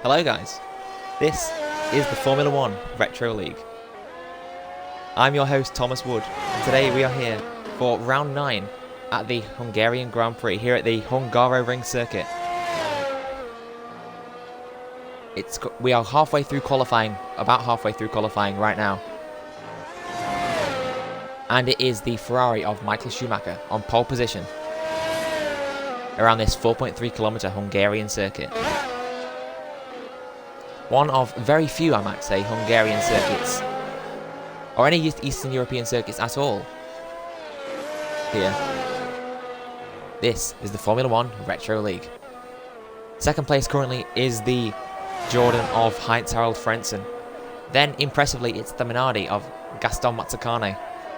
Hello guys, this is the Formula 1 Retro League. I'm your host Thomas Wood, and today we are here for round 9 at the Hungarian Grand Prix here at the Hungaroring circuit. We are halfway through qualifying, about halfway through qualifying right now. And it is the Ferrari of Michael Schumacher on pole position around this 4.3 kilometer Hungarian circuit. One of very few, I might say, Hungarian circuits, or any Eastern European circuits at all, here. This is the Formula 1 Retro League. Second place currently is the Jordan of Heinz-Harald Frentzen. Then, impressively, it's the Minardi of Gaston Mazzacane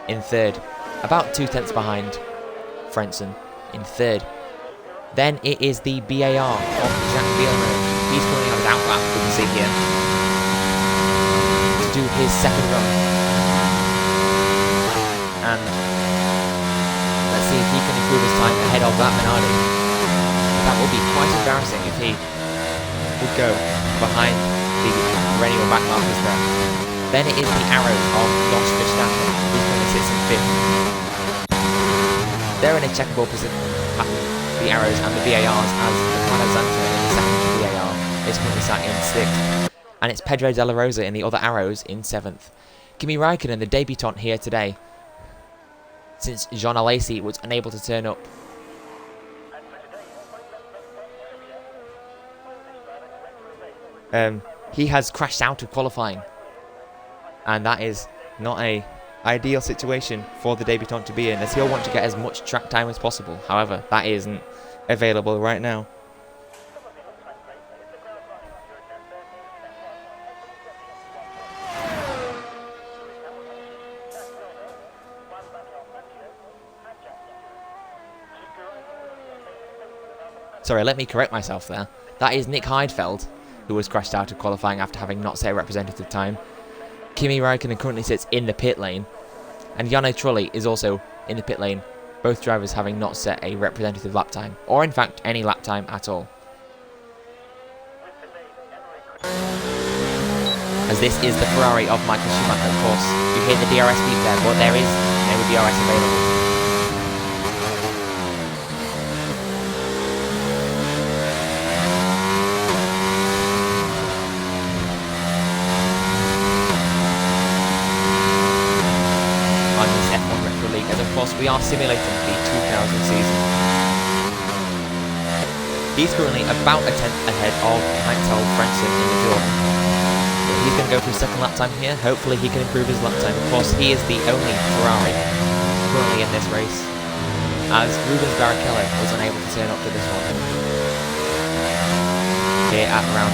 in third, about 2 tenths behind Frentzen in third. Then it is the BAR of Jacques Villeneuve. He's currently on his outlap, we can see here, to do his second run. And let's see if he can improve his time ahead of that Minardi. That would be quite embarrassing if he would go behind the perennial backmarkers there. Then it is the arrow of Jos Verstappen. He currently sits in fifth. They're in a checkable position, the arrows and the VARs, as Ricardo Zanto in the second VAR is currently sat in 6th, and it's Pedro de la Rosa in the other arrows in 7th. Kimi Raikkonen, the debutant here today, since Jean Alesi was unable to turn up. He has crashed out of qualifying, and that is not a ideal situation for the debutant to be in, as he'll want to get as much track time as possible. However, that isn't available right now. Sorry, let me correct myself there. That is Nick Heidfeld, who was crashed out of qualifying after having not set a representative time. Kimi Raikkonen currently sits in the pit lane, and Jarno Trulli is also in the pit lane Both drivers having not set a representative lap time, or in fact any lap time at all. As this is the Ferrari of Michael Schumacher, of course. You hear the DRS beep there, but there is no DRS available. On this F1 Retro League, as of course we are simulating the 2000 season. He's currently about a tenth ahead of Michael Frentzen in the Jordan. He's going to go for his second lap time here. Hopefully he can improve his lap time. Of course, he is the only Ferrari currently in this race, as Rubens Barrichello was unable to turn up to this one here at round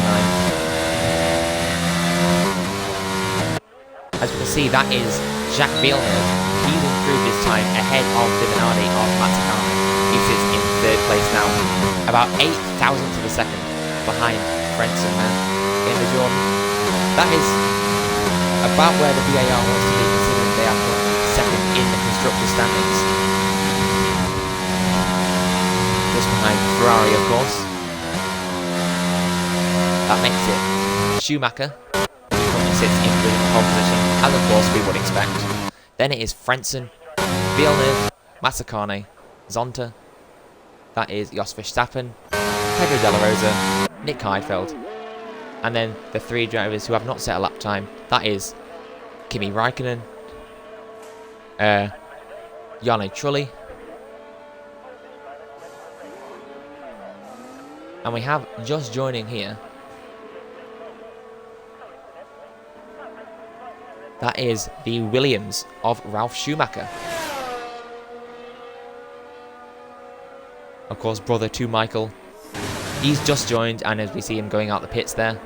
9. As we can see, that is Jacques Villeneuve. He's improved his time ahead of the Minardi of Mazzacane. He sits in third place now, about 8 thousandths of a second behind Frentzen in the Jordan. That is about where the VAR wants to be, considering they are currently second in the constructor standings. Just behind Ferrari, of course. That makes it Schumacher, who currently sits in the pole position, as of course we would expect. Then it is Frentzen, Villeneuve, Mazzacane, Zonta. That is Jos Verstappen, Pedro Della Rosa, Nick Heidfeld. And then the three drivers who have not set a lap time, that is Kimi Raikkonen, Jarno Trulli, and we have just joining here, that is the Williams of Ralf Schumacher. Of course, brother to Michael. He's just joined, and as we see him going out the pits there.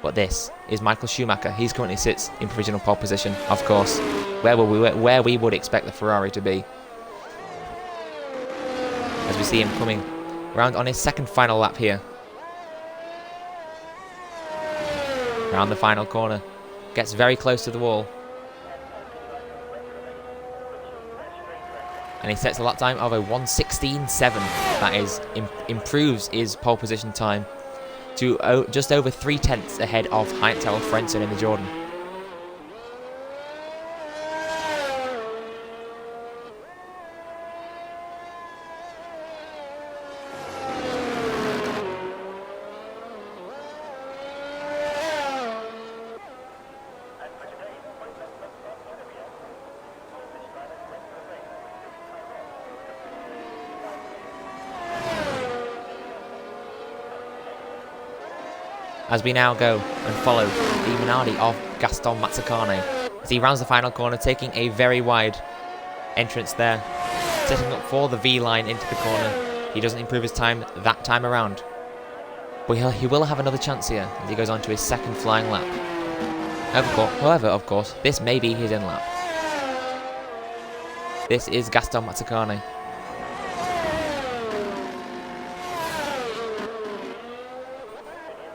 But this is Michael Schumacher. He currently sits in provisional pole position, of course, where we would expect the Ferrari to be. As we see him coming around on his second final lap here. Around the final corner. Gets very close to the wall. And he sets a lap time of a 1:16.7. That is, improves his pole position time to just over 3 tenths ahead of Michael Frentzen in the Jordan. As we now go and follow the Minardi of Gaston Mazzacane as he rounds the final corner, taking a very wide entrance there, setting up for the V line into the corner. He doesn't improve his time that time around, but he will have another chance here as he goes on to his second flying lap. However, of course, this may be his end lap. This is Gaston Mazzacane.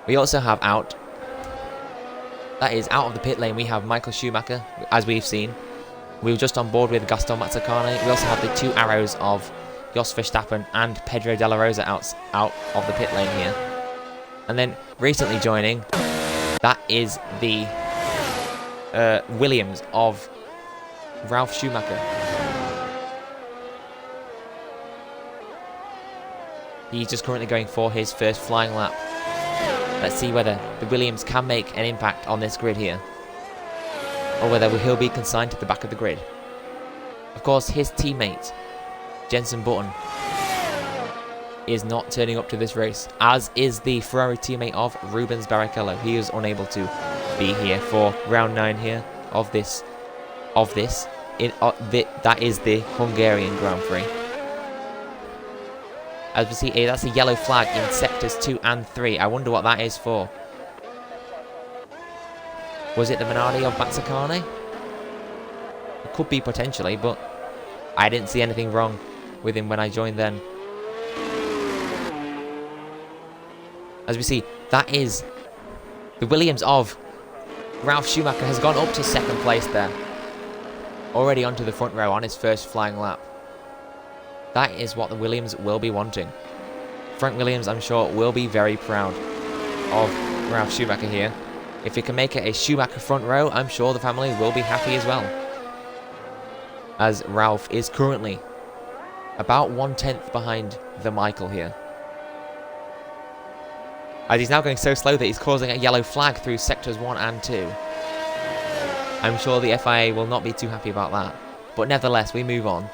We also have out of the pit lane, we have Michael Schumacher, as we've seen. We were just on board with Gaston Mazzacane. We also have the two arrows of Jos Verstappen and Pedro Della Rosa out of the pit lane here. And then recently joining, that is the Williams of Ralf Schumacher. He's just currently going for his first flying lap. Let's see whether the Williams can make an impact on this grid here, or whether he'll be consigned to the back of the grid. Of course, his teammate, Jenson Button, is not turning up to this race, as is the Ferrari teammate of Rubens Barrichello. He is unable to be here for round 9 here of this. That is the Hungarian Grand Prix. As we see, that's a yellow flag in sectors 2 and 3. I wonder what that is for. Was it the Minardi of Mazzacane? It could be potentially, but I didn't see anything wrong with him when I joined then. As we see, that is The Williams of Ralf Schumacher has gone up to second place there. Already onto the front row on his first flying lap. That is what the Williams will be wanting. Frank Williams, I'm sure, will be very proud of Ralf Schumacher here. If he can make it a Schumacher front row, I'm sure the family will be happy as well. As Ralf is currently about 1/10 behind the Michael here. As he's now going so slow that he's causing a yellow flag through sectors 1 and 2. I'm sure the FIA will not be too happy about that. But nevertheless, we move on.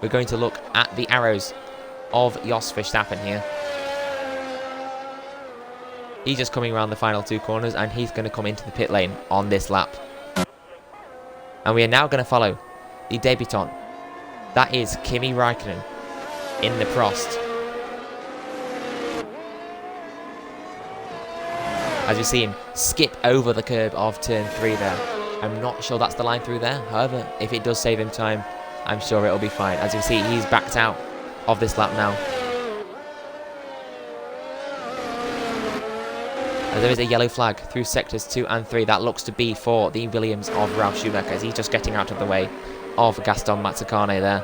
We're going to look at the arrows of Jos Verstappen here. He's just coming around the final 2 corners and he's going to come into the pit lane on this lap. And we are now going to follow the debutant. That is Kimi Raikkonen in the Prost. As you see him skip over the curb of turn 3 there. I'm not sure that's the line through there. However, if it does save him time, I'm sure it'll be fine. As you see, he's backed out of this lap now. As there is a yellow flag through sectors 2 and 3. That looks to be for the Williams of Ralf Schumacher, as he's just getting out of the way of Gaston Mazzacane there.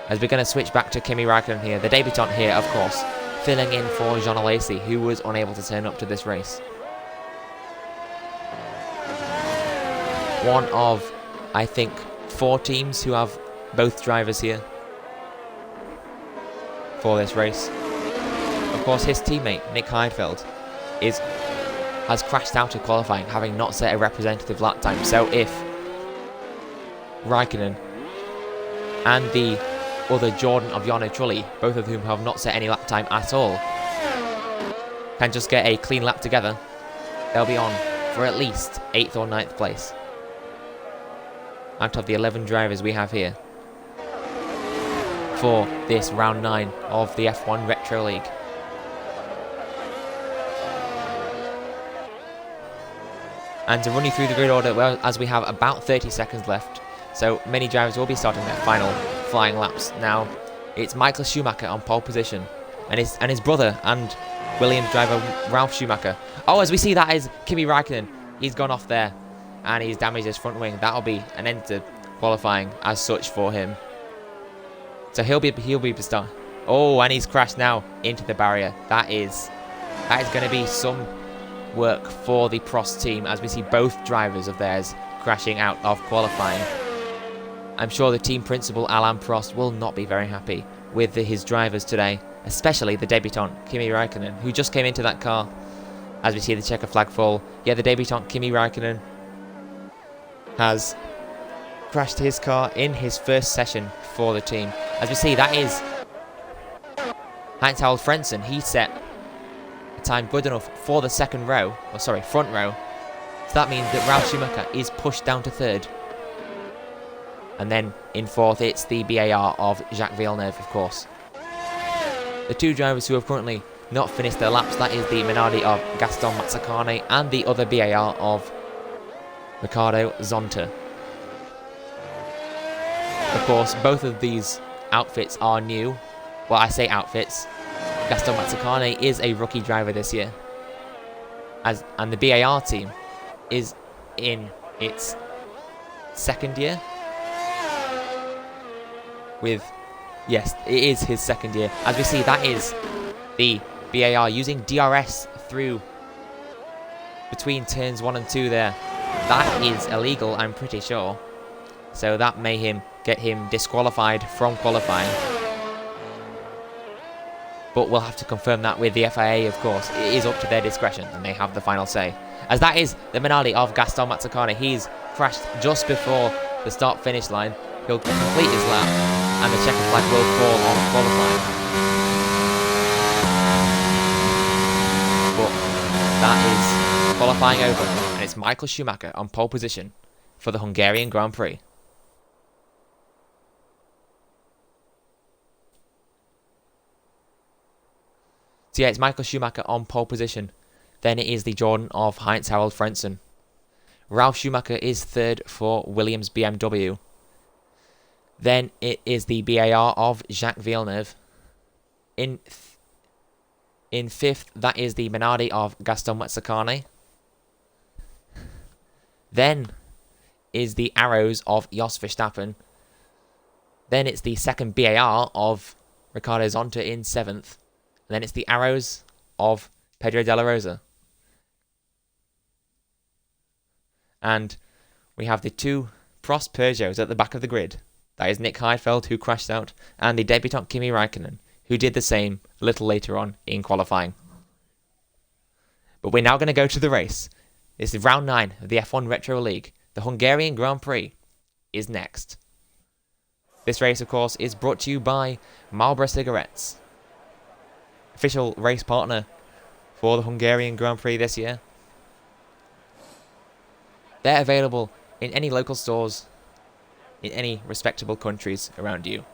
As we're going to switch back to Kimi Raikkonen here. The debutant here, of course, filling in for Jean Alesi, who was unable to turn up to this race. One of, I think, 4 teams who have both drivers here for this race. Of course, his teammate, Nick Heidfeld, has crashed out of qualifying, having not set a representative lap time. So if Raikkonen and the other Jordan of Jarno Trulli, both of whom have not set any lap time at all, can just get a clean lap together, they'll be on for at least 8th or 9th place out of the 11 drivers we have here for this round 9 of the F1 Retro League. And to run you through the grid order, well, as we have about 30 seconds left, so many drivers will be starting their final flying laps. Now, it's Michael Schumacher on pole position, and his brother and Williams driver Ralf Schumacher. Oh, as we see, that is Kimi Raikkonen. He's gone off there, and he's damaged his front wing. That'll be an end to qualifying as such for him. So he'll be the start. Oh, and he's crashed now into the barrier. That is going to be some work for the Prost team, as we see both drivers of theirs crashing out of qualifying. I'm sure the team principal Alain Prost will not be very happy with his drivers today, especially the debutant Kimi Raikkonen, who just came into that car. As we see the checker flag fall, yeah, the debutant Kimi Raikkonen has crashed his car in his first session for the team. As we see, that is Heinz-Harald Frentzen. He set a time good enough for the front row. So that means that Ralf Schumacher is pushed down to 3rd. And then in 4th, it's the BAR of Jacques Villeneuve, of course. The 2 drivers who have currently not finished their laps, that is the Minardi of Gaston Mazzacane and the other BAR of Ricardo Zonta. Of course, both of these outfits are new. Well, I say outfits. Gaston Mazzacane is a rookie driver this year. And the BAR team is in its 2nd year. Yes, it is his 2nd year. As we see, that is the BAR using DRS through between turns 1 and 2 there. That is illegal, I'm pretty sure. So that may get him disqualified from qualifying. But we'll have to confirm that with the FIA, of course. It is up to their discretion, and they have the final say. As that is the Minardi of Gaston Mazzacane. He's crashed just before the start-finish line. He'll complete his lap, and the checkered flag will fall on qualifying. But that is qualifying over, and it's Michael Schumacher on pole position for the Hungarian Grand Prix. So yeah, it's Michael Schumacher on pole position. Then it is the Jordan of Heinz-Harald Frentzen. Ralf Schumacher is 3rd for Williams BMW. Then it is the BAR of Jacques Villeneuve. In In 5th, that is the Minardi of Gaston Mazzacane. Then is the Arrows of Jos Verstappen. Then it's the second BAR of Ricardo Zonta in 7th. And then it's the Arrows of Pedro de la Rosa. And we have the 2 Prost Peugeots at the back of the grid. That is Nick Heidfeld, who crashed out, and the debutant Kimi Raikkonen, who did the same a little later on in qualifying. But we're now going to go to the race. This is round 9 of the F1 Retro League. The Hungarian Grand Prix is next. This race, of course, is brought to you by Marlboro Cigarettes, official race partner for the Hungarian Grand Prix this year. They're available in any local stores in any respectable countries around you.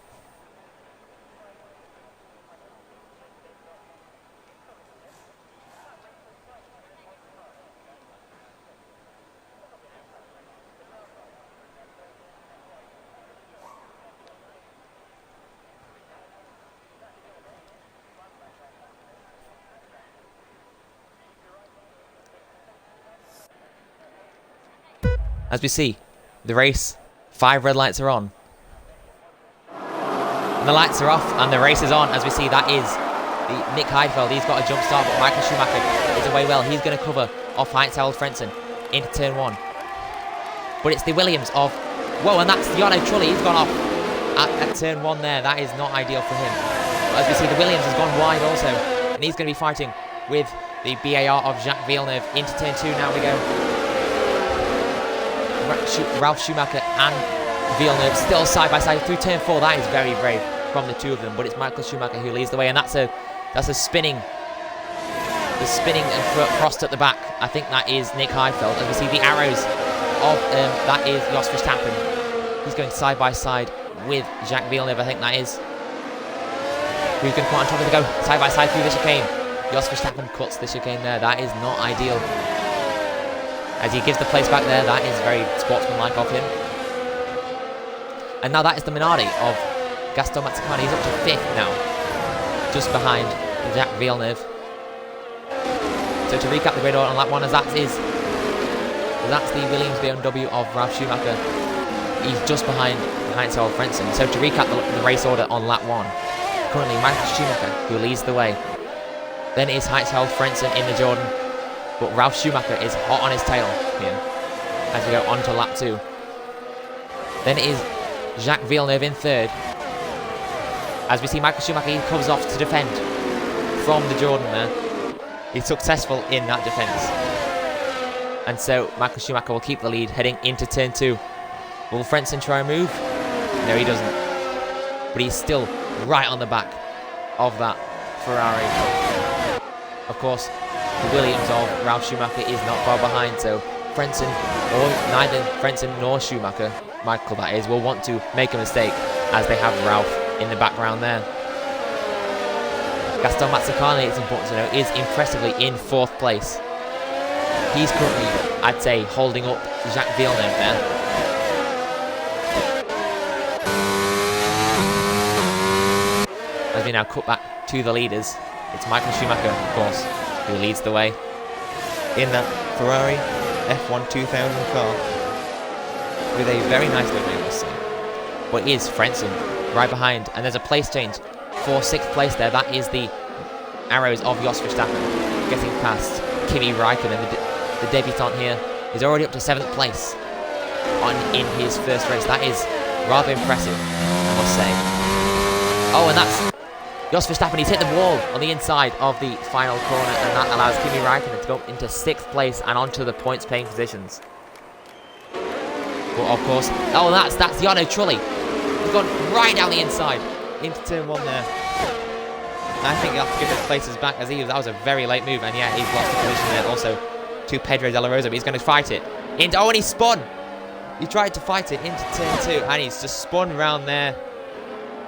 As we see, the race, 5 red lights are on. And the lights are off, and the race is on. As we see, that is the Nick Heidfeld. He's got a jump start, but Michael Schumacher is away well. He's going to cover off Heinz-Harald Frentzen into turn 1. But it's the Williams of... Whoa, and that's Jarno Trulli. He's gone off at turn 1 there. That is not ideal for him. But as we see, the Williams has gone wide also. And he's going to be fighting with the BAR of Jacques Villeneuve into turn 2. Now we go. Ralf Schumacher and Villeneuve still side by side through turn 4. That is very brave from the 2 of them, but it's Michael Schumacher who leads the way, and that's a spinning, and Prost at the back. I think that is Nick Heidfeld. As we see the arrows of that is Jos Verstappen. He's going side by side with Jacques Villeneuve. I think that is who's going to come on top of the go side by side through the chicane. Jos Verstappen cuts the chicane there. That is not ideal. As he gives the place back there, that is very sportsmanlike of him. And now that is the Minardi of Gaston Mazzacane. He's up to 5th now, just behind Jacques Villeneuve. So to recap the grid order on lap 1, as that's the Williams BMW of Ralf Schumacher. He's just behind Heinz-Harald Frentzen. So to recap the race order on lap 1, currently Michael Schumacher who leads the way. Then is Heinz-Harald Frentzen in the Jordan. But Ralf Schumacher is hot on his tail here as we go on to lap 2. Then it is Jacques Villeneuve in 3rd. As we see Michael Schumacher, he comes off to defend from the Jordan there. He's successful in that defence. And so Michael Schumacher will keep the lead heading into turn 2. Will Frentzen try a move? No, he doesn't. But he's still right on the back of that Ferrari. Of course, the Williams of Ralf Schumacher is not far behind, so Frentzen, or neither Frentzen nor Schumacher, Michael that is, will want to make a mistake as they have Ralf in the background there. Gaston Mazzacane, it's important to know, is impressively in 4th place. He's currently, I'd say, holding up Jacques Villeneuve there. As we now cut back to the leaders, it's Michael Schumacher, of course, who leads the way in that Ferrari F1 2000 car with a very nice livery, I must say. But is Frentzen right behind, and there's a place change for 6th place there. That is the arrows of Jos Verstappen getting past Kimi Raikkonen, the debutant here. Is already up to 7th place in his first race. That is rather impressive, I must say. Oh, and that's Jos Verstappen. He's hit the wall on the inside of the final corner, and that allows Kimi Raikkonen to go into 6th place and onto the points-paying positions. But of course, oh, that's Jarno Trulli. He's gone right down the inside into turn 1 there. I think he'll have to give his places back, as that was a very late move, and yeah, he's lost the position there also to Pedro de la Rosa, but he's going to fight it. And he spun! He tried to fight it into turn 2, and he's just spun round there.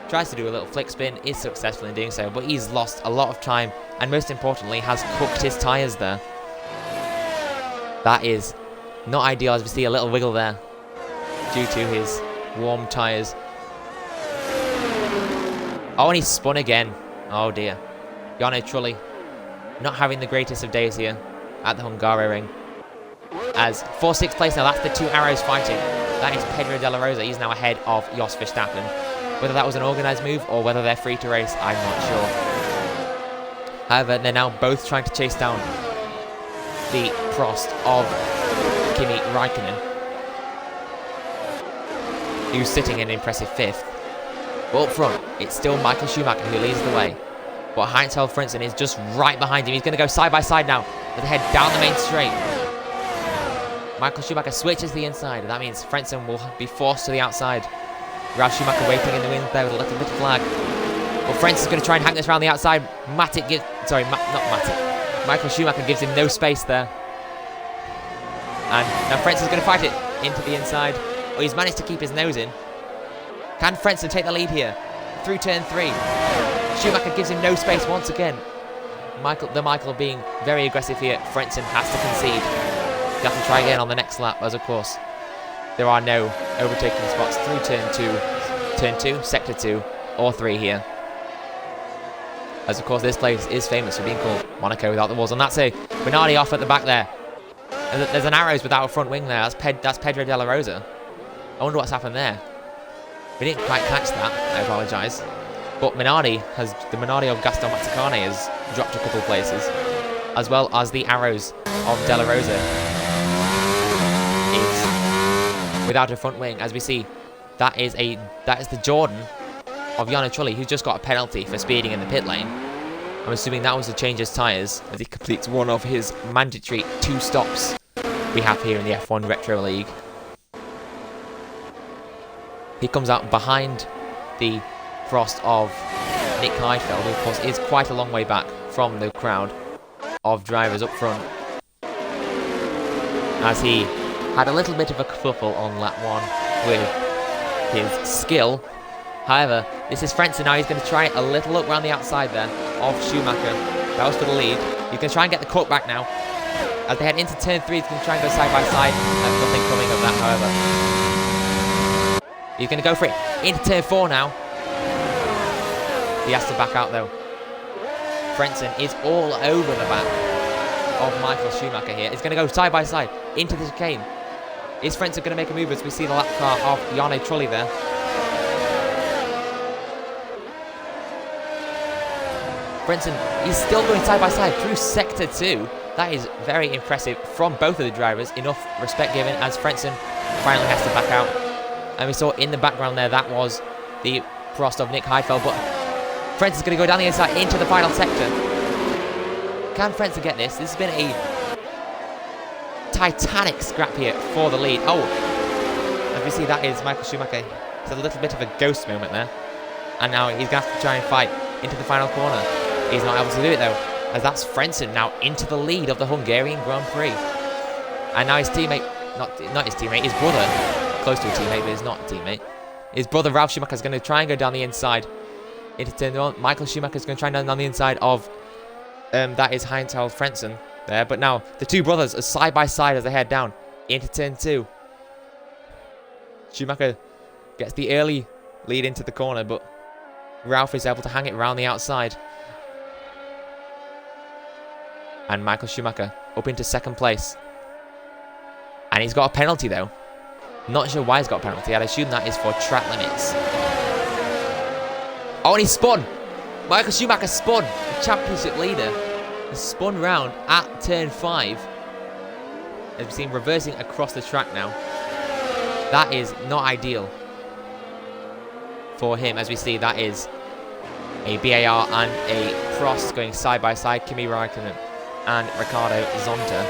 Tries to do a little flick spin, is successful in doing so, but he's lost a lot of time, and most importantly, has cooked his tyres there. That is not ideal, as we see a little wiggle there due to his warm tyres. Oh, and he spun again. Oh dear. Jarno Trulli not having the greatest of days here at the Hungaroring. As for 6th place now, that's the two arrows fighting. That is Pedro de la Rosa. He's now ahead of Jos Verstappen. Whether that was an organised move or whether they're free to race, I'm not sure. However, they're now both trying to chase down the Prost of Kimi Raikkonen, who's sitting in an impressive 5th. But up front, it's still Michael Schumacher who leads the way. But Heinz-Harald Frentzen is just right behind him. He's going to go side by side now with the head down the main straight. Michael Schumacher switches the inside, and that means Frentzen will be forced to the outside. Ralf Schumacher waiting in the wind there with a little bit of lag. But Frentzen's going to try and hang this around the outside. Michael Schumacher gives him no space there. And now Frentzen's going to fight it into the inside. Oh, he's managed to keep his nose in. Can Frentzen take the lead here? Through turn 3. Schumacher gives him no space once again. Michael being very aggressive here. Frentzen has to concede. You have to try again on the next lap, as of course there are no overtaking spots through turn 2, sector 2, or 3 here. As of course this place is famous for being called Monaco without the walls. And that's a Minardi off at the back there. And there's an Arrows without a front wing there. That's Pedro de la Rosa. I wonder what's happened there. We didn't quite catch that, I apologise. But the Minardi of Gaston Mazzacane has dropped a couple of places. As well as the Arrows of de la Rosa is without a front wing. As we see, that is the Jordan of Jarno Trulli, who's just got a penalty for speeding in the pit lane. I'm assuming that was to change his tyres as he completes one of his mandatory 2 stops we have here in the F1 Retro League. He comes out behind the Prost of Nick Heidfeld, who of course is quite a long way back from the crowd of drivers up front, as he had a little bit of a kerfuffle on lap 1 with his skill. However, this is Frentzen now. He's going to try a little look around the outside there of Schumacher. That was for the lead. He's going to try and get the cut back now. As they head into turn 3, he's going to try and go side by side. Nothing coming of that, however. He's going to go for it into turn 4 now. He has to back out though. Frentzen is all over the back of Michael Schumacher here. He's going to go side by side into the chicane. Is Frentzen going to make a move as we see the lap car of Jarno Trulli there? Frentzen is still going side by side through sector 2. That is very impressive from both of the drivers. Enough respect given as Frentzen finally has to back out. And we saw in the background there, that was the Prost of Nick Heidfeld. But Frentzen's going to go down the inside into the final sector. Can Frentzen get this? This has been a titanic scrap here for the lead. Oh, as we see, that is Michael Schumacher. It's a little bit of a ghost moment there. And now he's going to have to try and fight into the final corner. He's not able to do it though, as that's Frentzen now into the lead of the Hungarian Grand Prix. And now his teammate, not his teammate, his brother, close to a teammate, but he's not a teammate. His brother Ralf Schumacher is going to try and go down the inside into turn 1. Michael Schumacher is going to try and go down the inside of, that is Heinz-Harald Frentzen there. But now the two brothers are side by side as they head down into turn 2. Schumacher gets the early lead into the corner, but Ralf is able to hang it around the outside. And Michael Schumacher up into 2nd place. And he's got a penalty though. Not sure why he's got a penalty. I'd assume that is for track limits. Oh, and he spun! Michael Schumacher spun! The championship leader has spun round at turn 5. As we see him reversing across the track now. That is not ideal for him. As we see, that is a BAR and a Prost going side by side. Kimi Raikkonen and Riccardo Zonta.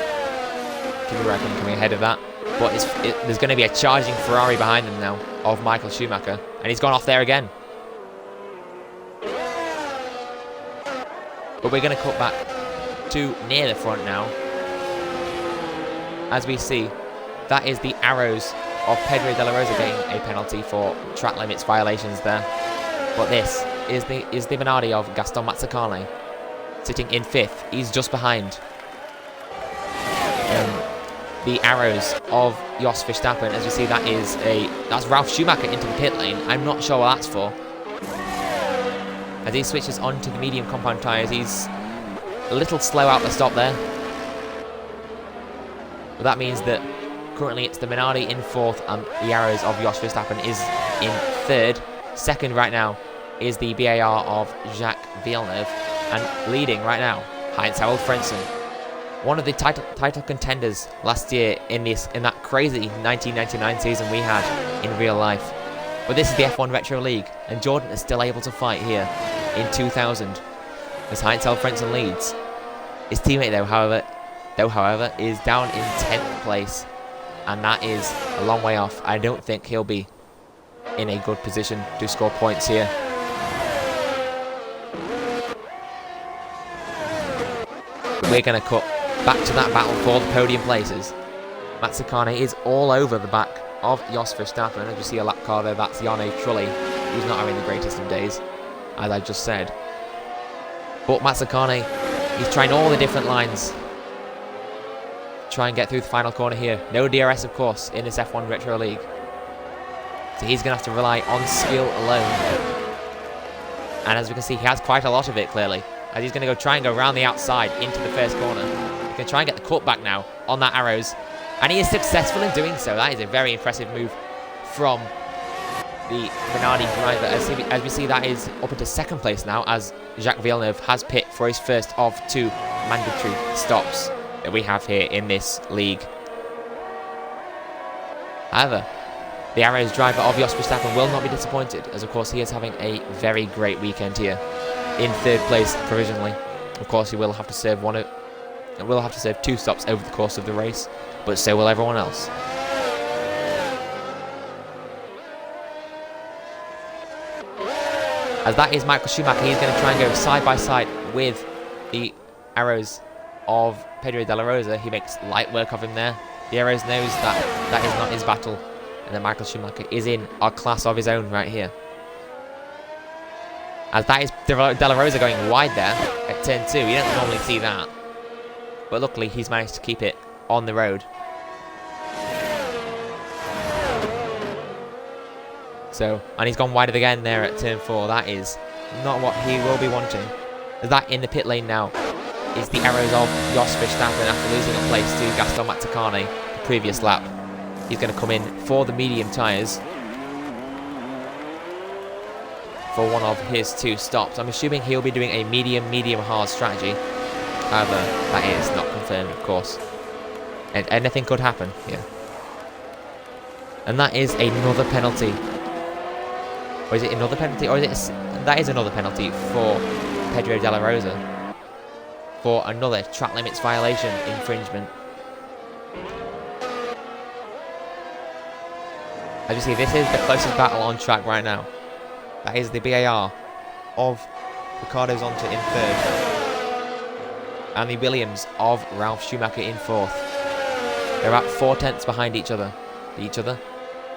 Kimi Raikkonen coming ahead of that. But there's going to be a charging Ferrari behind them now of Michael Schumacher. And he's gone off there again. But we're going to cut back to near the front now. As we see, that is the Arrows of Pedro de la Rosa getting a penalty for track limits violations there. But this is the Minardi of Gaston Mazzacane, sitting in 5th. He's just behind the Arrows of Jos Verstappen. As you see, that's Ralf Schumacher into the pit lane. I'm not sure what that's for. As he switches onto the medium compound tyres, he's a little slow out the stop there. But that means that currently it's the Minardi in 4th and the arrows of Jos Verstappen is in 3rd. 2nd right now is the BAR of Jacques Villeneuve. And leading right now, Heinz-Harald Frentzen. One of the title contenders last year in that crazy 1999 season we had in real life. But this is the F1 Retro League, and Jordan is still able to fight here in 2000 as Heinz-Harald Frentzen leads. His teammate though, however, is down in 10th place, and that is a long way off. I don't think he'll be in a good position to score points here. We're going to cut back to that battle for the podium places. Mazzacane is all over the back of Jos Verstappen. As you see a lap car there, that's Jarno Trulli, who's not having the greatest of days, as I just said. But Mazzacane, he's trying all the different lines. Try and get through the final corner here. No DRS, of course, in this F1 Retro League. So he's going to have to rely on skill alone. And as we can see, he has quite a lot of it, clearly. As he's going to try and go around the outside into the first corner. He can try and get the cut back now on that arrows. And he is successful in doing so. That is a very impressive move from the Minardi driver. As we see, that is up into 2nd place now, as Jacques Villeneuve has pit for his first of 2 mandatory stops that we have here in this league. However, the Arrows driver of Jos Verstappen will not be disappointed, as of course he is having a very great weekend here. In 3rd place provisionally. Of course he will have to serve 2 stops over the course of the race, but so will everyone else. As that is Michael Schumacher, he's going to try and go side by side with the Arrows of Pedro de la Rosa. He makes light work of him there. The Arrows knows that that is not his battle, and that Michael Schumacher is in a class of his own right here. As that is De La Rosa going wide there at turn 2. You don't normally see that. But luckily he's managed to keep it on the road. So, and he's gone wider again there at turn 4. That is not what he will be wanting. As that in the pit lane now is the arrows of Jos Verstappen after losing a place to Gaston Mazzacane the previous lap. He's going to come in for the medium tyres for one of his 2 stops. I'm assuming he'll be doing a medium hard strategy. However, that is not confirmed, of course. And anything could happen here. And that is another penalty. Or is it another penalty? Or is it that is another penalty for Pedro de la Rosa for another track limits violation infringement. As you see, this is the closest battle on track right now. That is the BAR of Ricardo Zonta in 3rd. And the Williams of Ralf Schumacher in 4th. They're about 4/10 behind each other.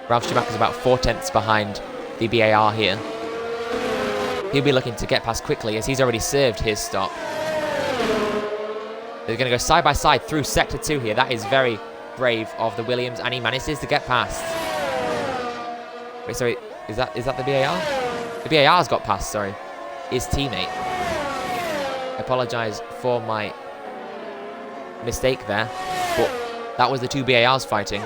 Ralf Schumacher's about 4/10 behind the BAR here. He'll be looking to get past quickly as he's already served his stop. They're going to go side by side through Sector 2 here. That is very brave of the Williams, and he manages to get past. Wait, sorry, is that the BAR? The BAR's got past, sorry. His teammate. I apologise for my mistake there, but that was the 2 BARs fighting.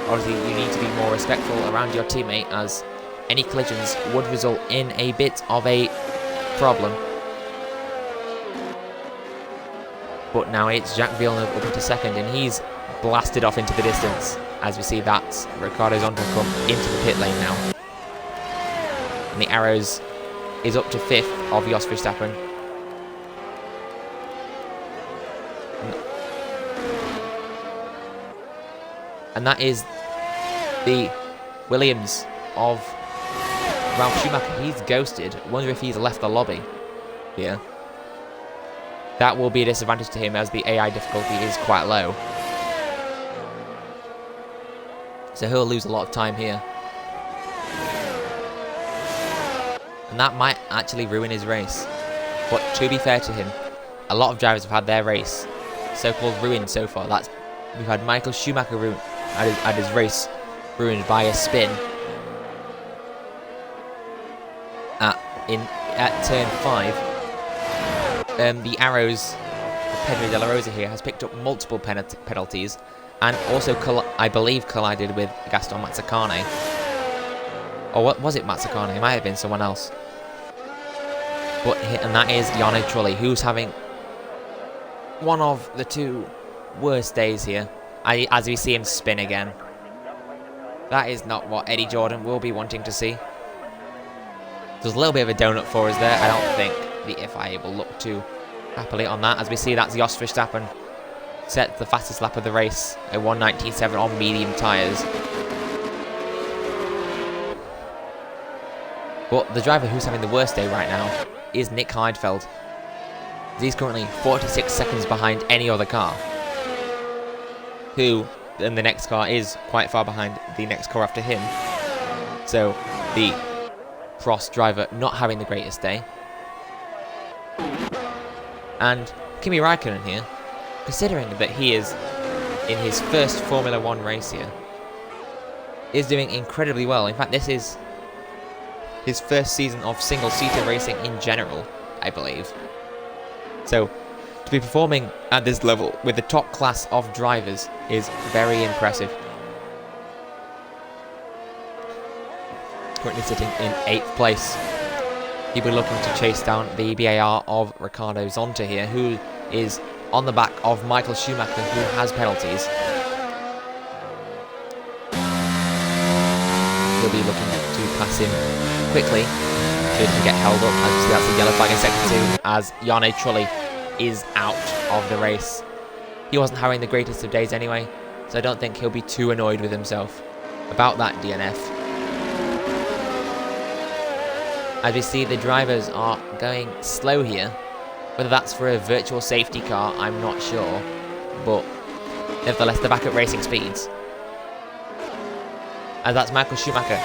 Obviously, you need to be more respectful around your teammate, as any collisions would result in a bit of a problem. But now it's Jacques Villeneuve up into 2nd, and he's blasted off into the distance. As we see, that's Ricardo Zonta come into the pit lane now. And the Arrows is up to 5th of Jos Verstappen. And that is the Williams of Ralf Schumacher. He's ghosted. Wonder if he's left the lobby here. That will be a disadvantage to him as the AI difficulty is quite low. So he'll lose a lot of time here. And that might actually ruin his race. But to be fair to him, a lot of drivers have had their race so-called ruined so far. We've had Michael Schumacher had his race ruined by a spin at turn 5. the arrows, Pedro de la Rosa here has picked up multiple penalties, and also, I believe, collided with Gaston Mazzacane. Or what was it, Mazzacane? It might have been someone else. And that is Jarno Trulli, who's having one of the two worst days here, as we see him spin again. That is not what Eddie Jordan will be wanting to see. There's a little bit of a donut for us there. I don't think the FIA will look too happily on that, as we see that's Jos Verstappen set the fastest lap of the race at 1:19.7 on medium tyres. But the driver who's having the worst day right now is Nick Heidfeld. He's currently 46 seconds behind any other car, who then the next car is quite far behind the next car after him. So the Prost driver not having the greatest day. And Kimi Raikkonen here, considering that he is in his first Formula 1 race here, is doing incredibly well. In fact, this is his first season of single-seater racing in general, I believe. So, to be performing at this level with the top class of drivers is very impressive. Currently sitting in 8th place. He'll be looking to chase down the BAR of Ricardo Zonta here, who is on the back of Michael Schumacher, who has penalties. He'll be looking to pass him quickly, so he doesn't get held up. As you see, that's a yellow flag in second 2, as Jarno Trulli is out of the race. He wasn't having the greatest of days anyway, so I don't think he'll be too annoyed with himself about that DNF. As we see, the drivers are going slow here. Whether that's for a virtual safety car, I'm not sure. But nevertheless, they're back at racing speeds. As that's Michael Schumacher.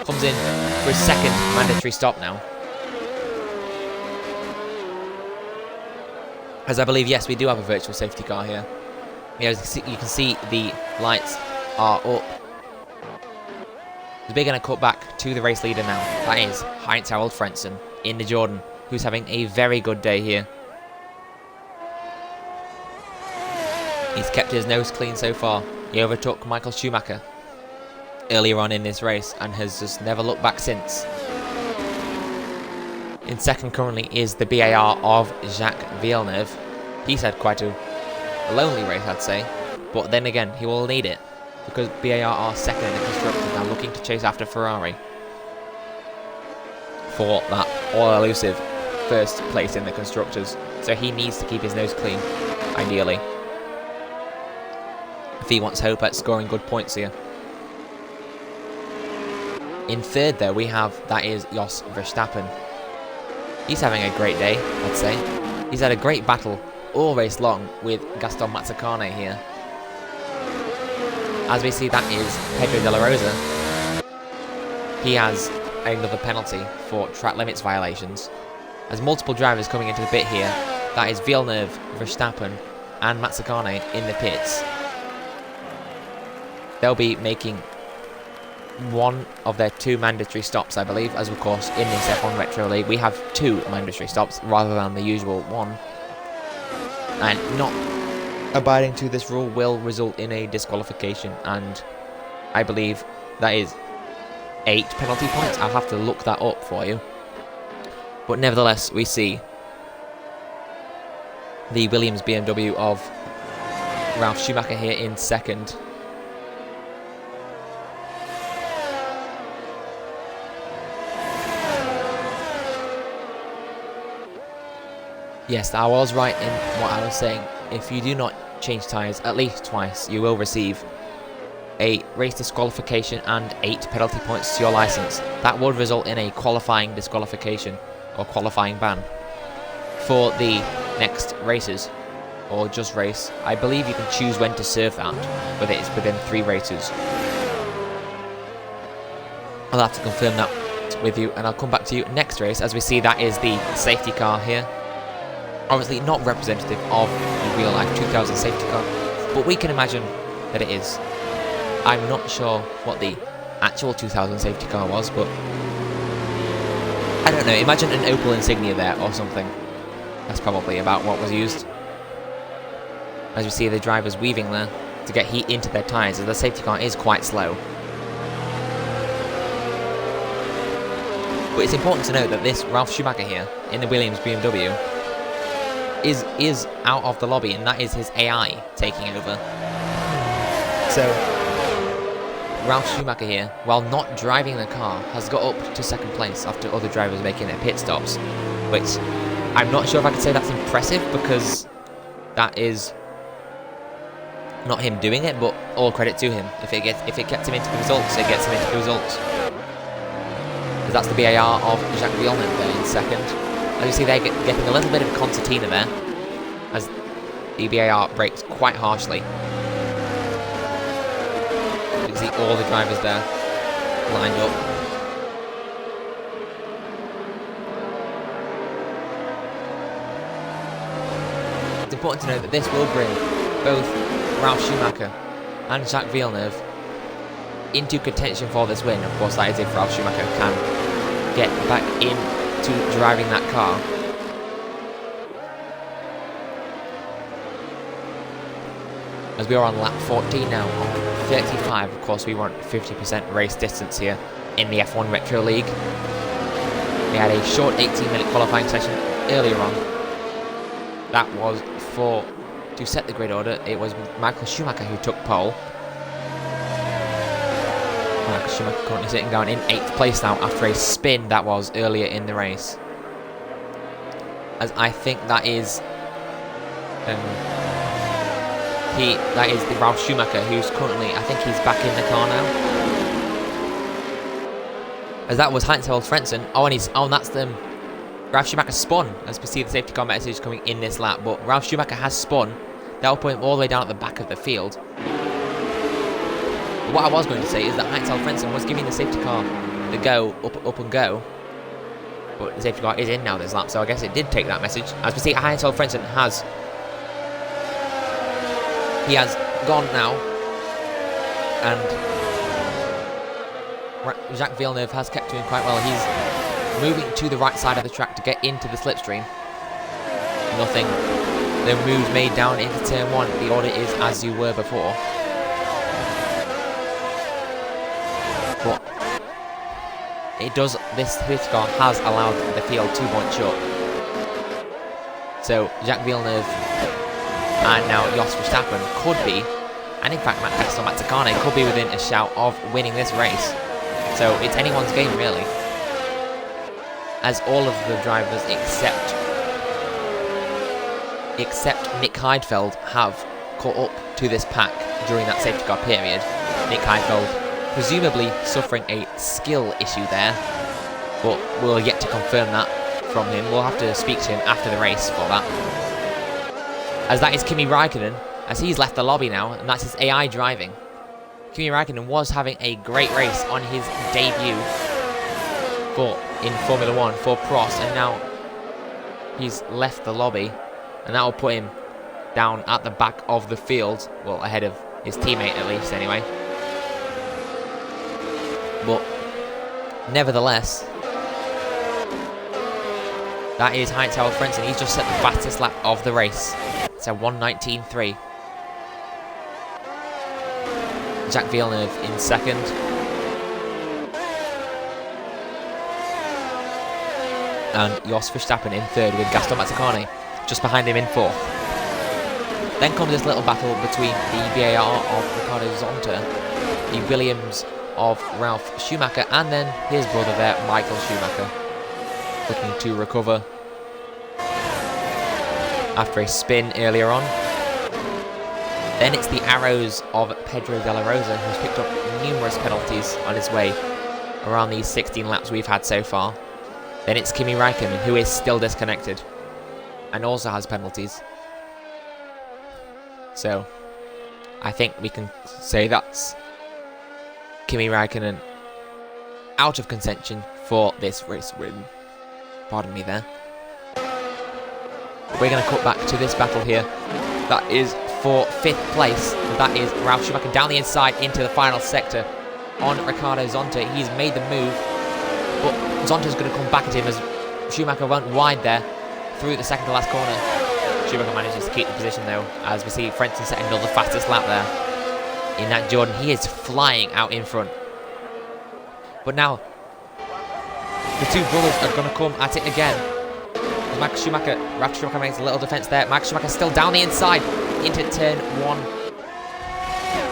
Comes in for his second mandatory stop now. As I believe, yes, we do have a virtual safety car here. Yeah, as you can see, the lights are up. We're going to cut back to the race leader now. That is Heinz-Harald Frentzen in the Jordan, who's having a very good day here. He's kept his nose clean so far. He overtook Michael Schumacher earlier on in this race and has just never looked back since. In second currently is the BAR of Jacques Villeneuve. He's had quite a lonely race, I'd say, but then again, he will need it, because BAR are second in the constructors now, looking to chase after Ferrari for that all-elusive first place in the constructors. So he needs to keep his nose clean, ideally, if he wants hope at scoring good points here. In third, though, we have, that is Jos Verstappen. He's having a great day, I'd say. He's had a great battle all race long with Gaston Mazzacane here. As we see, that is Pedro de la Rosa. He has another penalty for track limits violations. There's multiple drivers coming into the pit here. That is Villeneuve, Verstappen and Mazzacane in the pits. They'll be making one of their two mandatory stops, I believe, as of course in this F1 Retro League we have two mandatory stops rather than the usual one. And not abiding to this rule will result in a disqualification, and I believe that is 8 penalty points. I'll have to look that up for you. But nevertheless, we see the Williams BMW of Ralf Schumacher here in second. Yes, I was right in what I was saying. If you do not change tyres at least twice, you will receive a race disqualification and 8 penalty points to your licence. That would result in a qualifying disqualification or qualifying ban for the next races, or just race. I believe you can choose when to serve that, whether it's within 3 races. I'll have to confirm that with you, and I'll come back to you next race. As we see, that is the safety car here. Obviously not representative of the real life 2000 safety car, but we can imagine that it is. I'm not sure what the actual 2000 safety car was, but I don't know, imagine an Opel Insignia there or something. That's probably about what was used. As we see the drivers weaving there to get heat into their tyres, as the safety car is quite slow. But it's important to note that this Ralf Schumacher here, in the Williams BMW, is out of the lobby, and that is his AI taking over. So, Ralf Schumacher here, while not driving the car, has got up to second place after other drivers making their pit stops, which I'm not sure if I could say that's impressive, because that is not him doing it, but all credit to him. If it gets him into the results, it gets him into the results. Because that's the BAR of Jacques Villeneuve there in second. As you see, they're getting a little bit of a concertina there, as the BAR brakes quite harshly. You can see all the drivers there lined up. It's important to note that this will bring both Ralf Schumacher and Jacques Villeneuve into contention for this win. Of course, that is if Ralf Schumacher can get back into driving that car. As we are on lap 14 now, on 35, of course we want 50% race distance here in the F1 Retro League. We had a short 18-minute qualifying session earlier on. That was to set the grid order. It was Michael Schumacher who took pole. Michael Schumacher currently sitting down in 8th place now after a spin that was earlier in the race. As I think that is the Ralf Schumacher who's currently, I think he's back in the car now. As that was Heinz-Harald Frentzen. And that's them. Ralf Schumacher spun, as we see the safety car message coming in this lap, but Ralf Schumacher has spun. That'll put him all the way down at the back of the field. But what I was going to say is that Heinz-Harald Frentzen was giving the safety car the go, up and go. But the safety car is in now this lap, so I guess it did take that message. As we see, Heinz-Harald Frentzen has gone now, and Jacques Villeneuve has kept doing quite well. He's moving to the right side of the track to get into the slipstream. Nothing. The moves made down into turn 1. The order is as you were before. But this safety car has allowed the field to bunch up. So Jacques Villeneuve and now Jos Verstappen could be, and in fact Gaston Mazzicane could be within a shout of winning this race. So it's anyone's game really, as all of the drivers except Nick Heidfeld have caught up to this pack during that safety car period. Nick Heidfeld presumably suffering a skill issue there, but we'll yet to confirm that from him. We'll have to speak to him after the race for that. As that is Kimi Raikkonen, as he's left the lobby now, and that's his AI driving. Kimi Raikkonen was having a great race on his debut in Formula 1 for Prost, and now he's left the lobby, and that will put him down at the back of the field, well, ahead of his teammate at least anyway. But nevertheless, that is Heinz-Harald Frentzen. He's just set the fastest lap of the race. It's a 1:19.3. Jacques Villeneuve in second. And Jos Verstappen in third, with Gaston Mazzicane just behind him in fourth. Then comes this little battle between the BAR of Ricardo Zonta, the Williams of Ralf Schumacher, and then his brother there, Michael Schumacher, looking to recover after a spin earlier on. Then it's the arrows of Pedro de la Rosa, who's picked up numerous penalties on his way around these 16 laps we've had so far. Then it's Kimi Raikkonen, who is still disconnected and also has penalties. So I think we can say that's Kimi Raikkonen out of contention for this race win. Pardon me there. We're going to cut back to this battle here. That is for 5th place. That is Ralf Schumacher down the inside into the final sector on Ricardo Zonta. He's made the move, but Zonta's going to come back at him as Schumacher went wide there. through the second to last corner. Schumacher manages to keep the position though, as we see Frentzen setting another fastest lap there. In that Jordan, he is flying out in front. But now, the two brothers are going to come at it again. Michael Schumacher, Ralf Schumacher makes a little defence there. Michael Schumacher still down the inside into turn 1.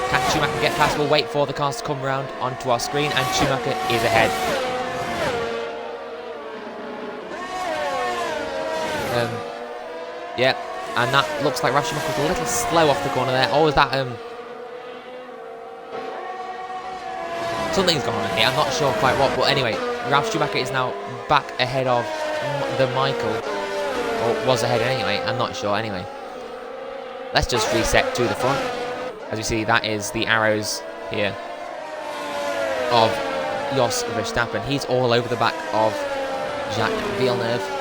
Can Schumacher get past? We'll wait for the cars to come round onto our screen, and Schumacher is ahead. Yeah, and that looks like Ralf Schumacher was a little slow off the corner there. Or was that something's going on here, I'm not sure quite what, but anyway, Ralf Schumacher is now back ahead of the Michael, or was ahead anyway, I'm not sure anyway. Let's just reset to the front. As you see, that is the arrows here of Jos Verstappen. He's all over the back of Jacques Villeneuve.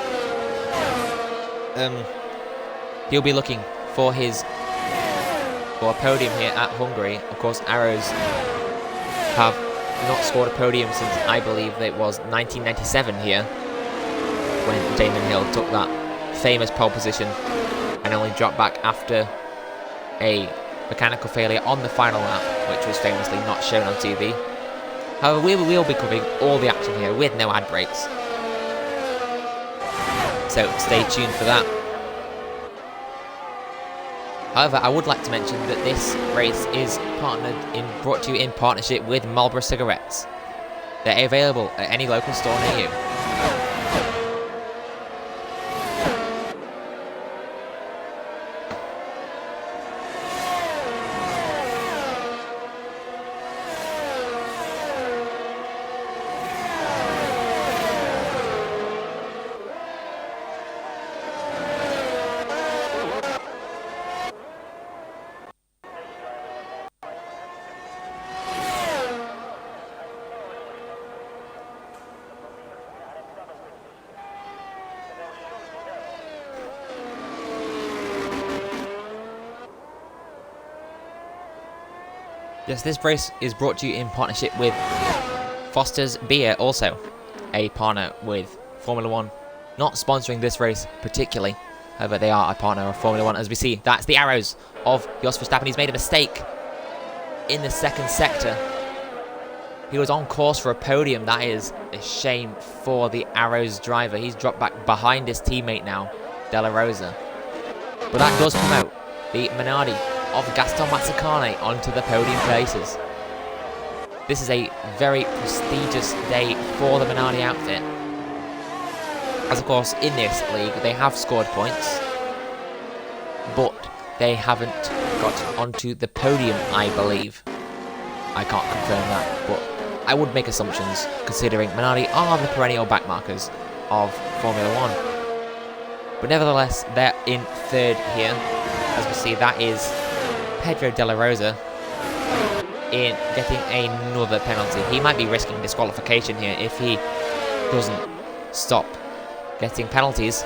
He'll be looking for a podium here at Hungary. Of course, arrows have not scored a podium since, I believe, it was 1997 here, when Damon Hill took that famous pole position and only dropped back after a mechanical failure on the final lap, which was famously not shown on TV. However, we will be covering all the action here with no ad breaks, so stay tuned for that. However, I would like to mention that this race is brought to you in partnership with Marlboro cigarettes. They're available at any local store near you. Yes, this race is brought to you in partnership with Foster's Beer, also a partner with Formula 1. Not sponsoring this race particularly, however they are a partner of Formula 1. As we see, that's the arrows of Jos Verstappen. He's made a mistake in the second sector. He was on course for a podium. That is a shame for the arrows driver. He's dropped back behind his teammate now, Della Rosa. But that does promote the Minardi of Gaston Mazzacane onto the podium places. This is a very prestigious day for the Minardi outfit, as of course in this league they have scored points, but they haven't got onto the podium, I believe. I can't confirm that, but I would make assumptions considering Minardi are the perennial backmarkers of Formula 1. But nevertheless, they're in third here. As we see, that is Pedro Della Rosa in getting another penalty. He might be risking disqualification here if he doesn't stop getting penalties.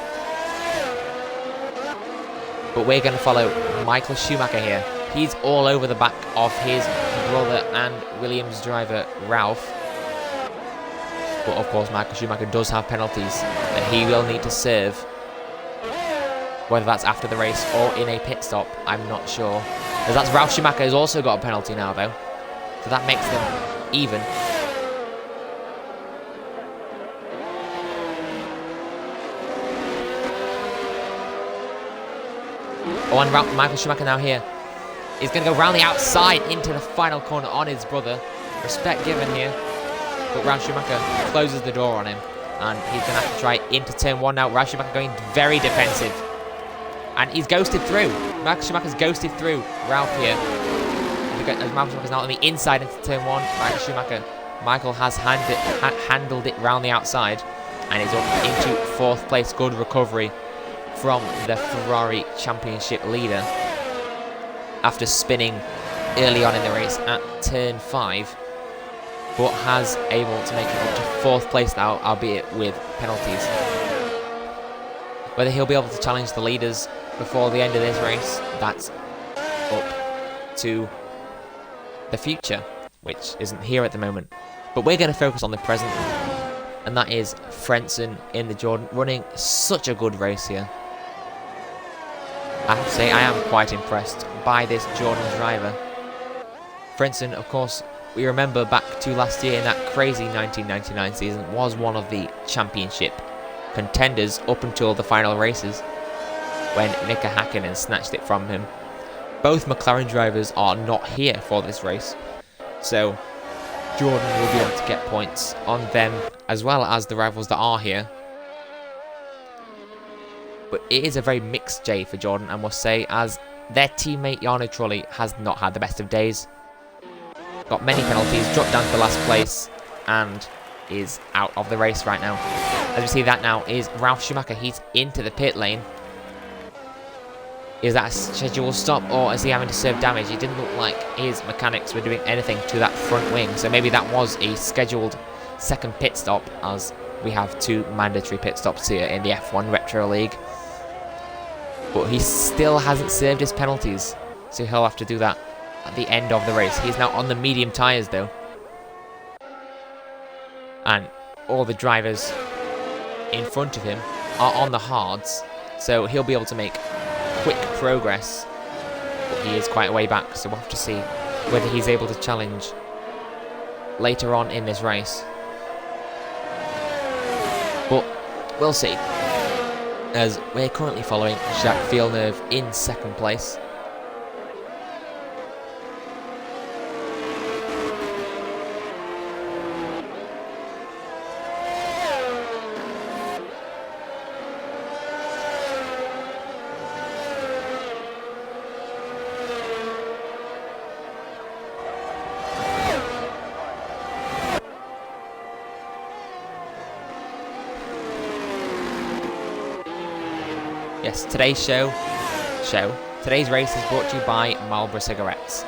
But we're going to follow Michael Schumacher here. He's all over the back of his brother and Williams driver Ralf. But of course Michael Schumacher does have penalties that he will need to serve. Whether that's after the race or in a pit stop, I'm not sure. As that's Ralf Schumacher has also got a penalty now though. So that makes them even. Oh, and Michael Schumacher now here. He's going to go round the outside into the final corner on his brother. Respect given here. But Ralf Schumacher closes the door on him. And he's going to have to try into turn 1 now. Ralf Schumacher going very defensive. And he's ghosted through. Michael Schumacher's ghosted through Ralf here. Michael Schumacher's now on the inside into turn 1. Michael has handled it round the outside. And is up into 4th place. Good recovery from the Ferrari Championship leader. After spinning early on in the race at turn 5. But has able to make it up to 4th place now, albeit with penalties. Whether he'll be able to challenge the leaders before the end of this race, that's up to the future, which isn't here at the moment. But we're going to focus on the present. and that is Frentzen in the Jordan, running such a good race here. I have to say, I am quite impressed by this Jordan driver. Frentzen, of course, we remember back to last year in that crazy 1999 season, was one of the championship contenders up until the final races, when Mika Häkkinen snatched it from him. Both McLaren drivers are not here for this race, so Jordan will be able to get points on them as well as the rivals that are here. But it is a very mixed day for Jordan, I must say, as their teammate Jarno Trulli has not had the best of days. Got many penalties, dropped down to the last place, and is out of the race right now. As we see, that now is Ralf Schumacher. He's into the pit lane. Is that a scheduled stop, or is he having to serve damage? It didn't look like his mechanics were doing anything to that front wing, so maybe that was a scheduled second pit stop, as we have 2 mandatory pit stops here in the F1 Retro League. But he still hasn't served his penalties, so he'll have to do that at the end of the race. He's now on the medium tyres though, and all the drivers in front of him are on the hards, so he'll be able to make quick progress, but he is quite a way back, so we'll have to see whether he's able to challenge later on in this race. But we'll see, as we're currently following Jacques Villeneuve in second place. Yes, today's race is brought to you by Marlboro cigarettes.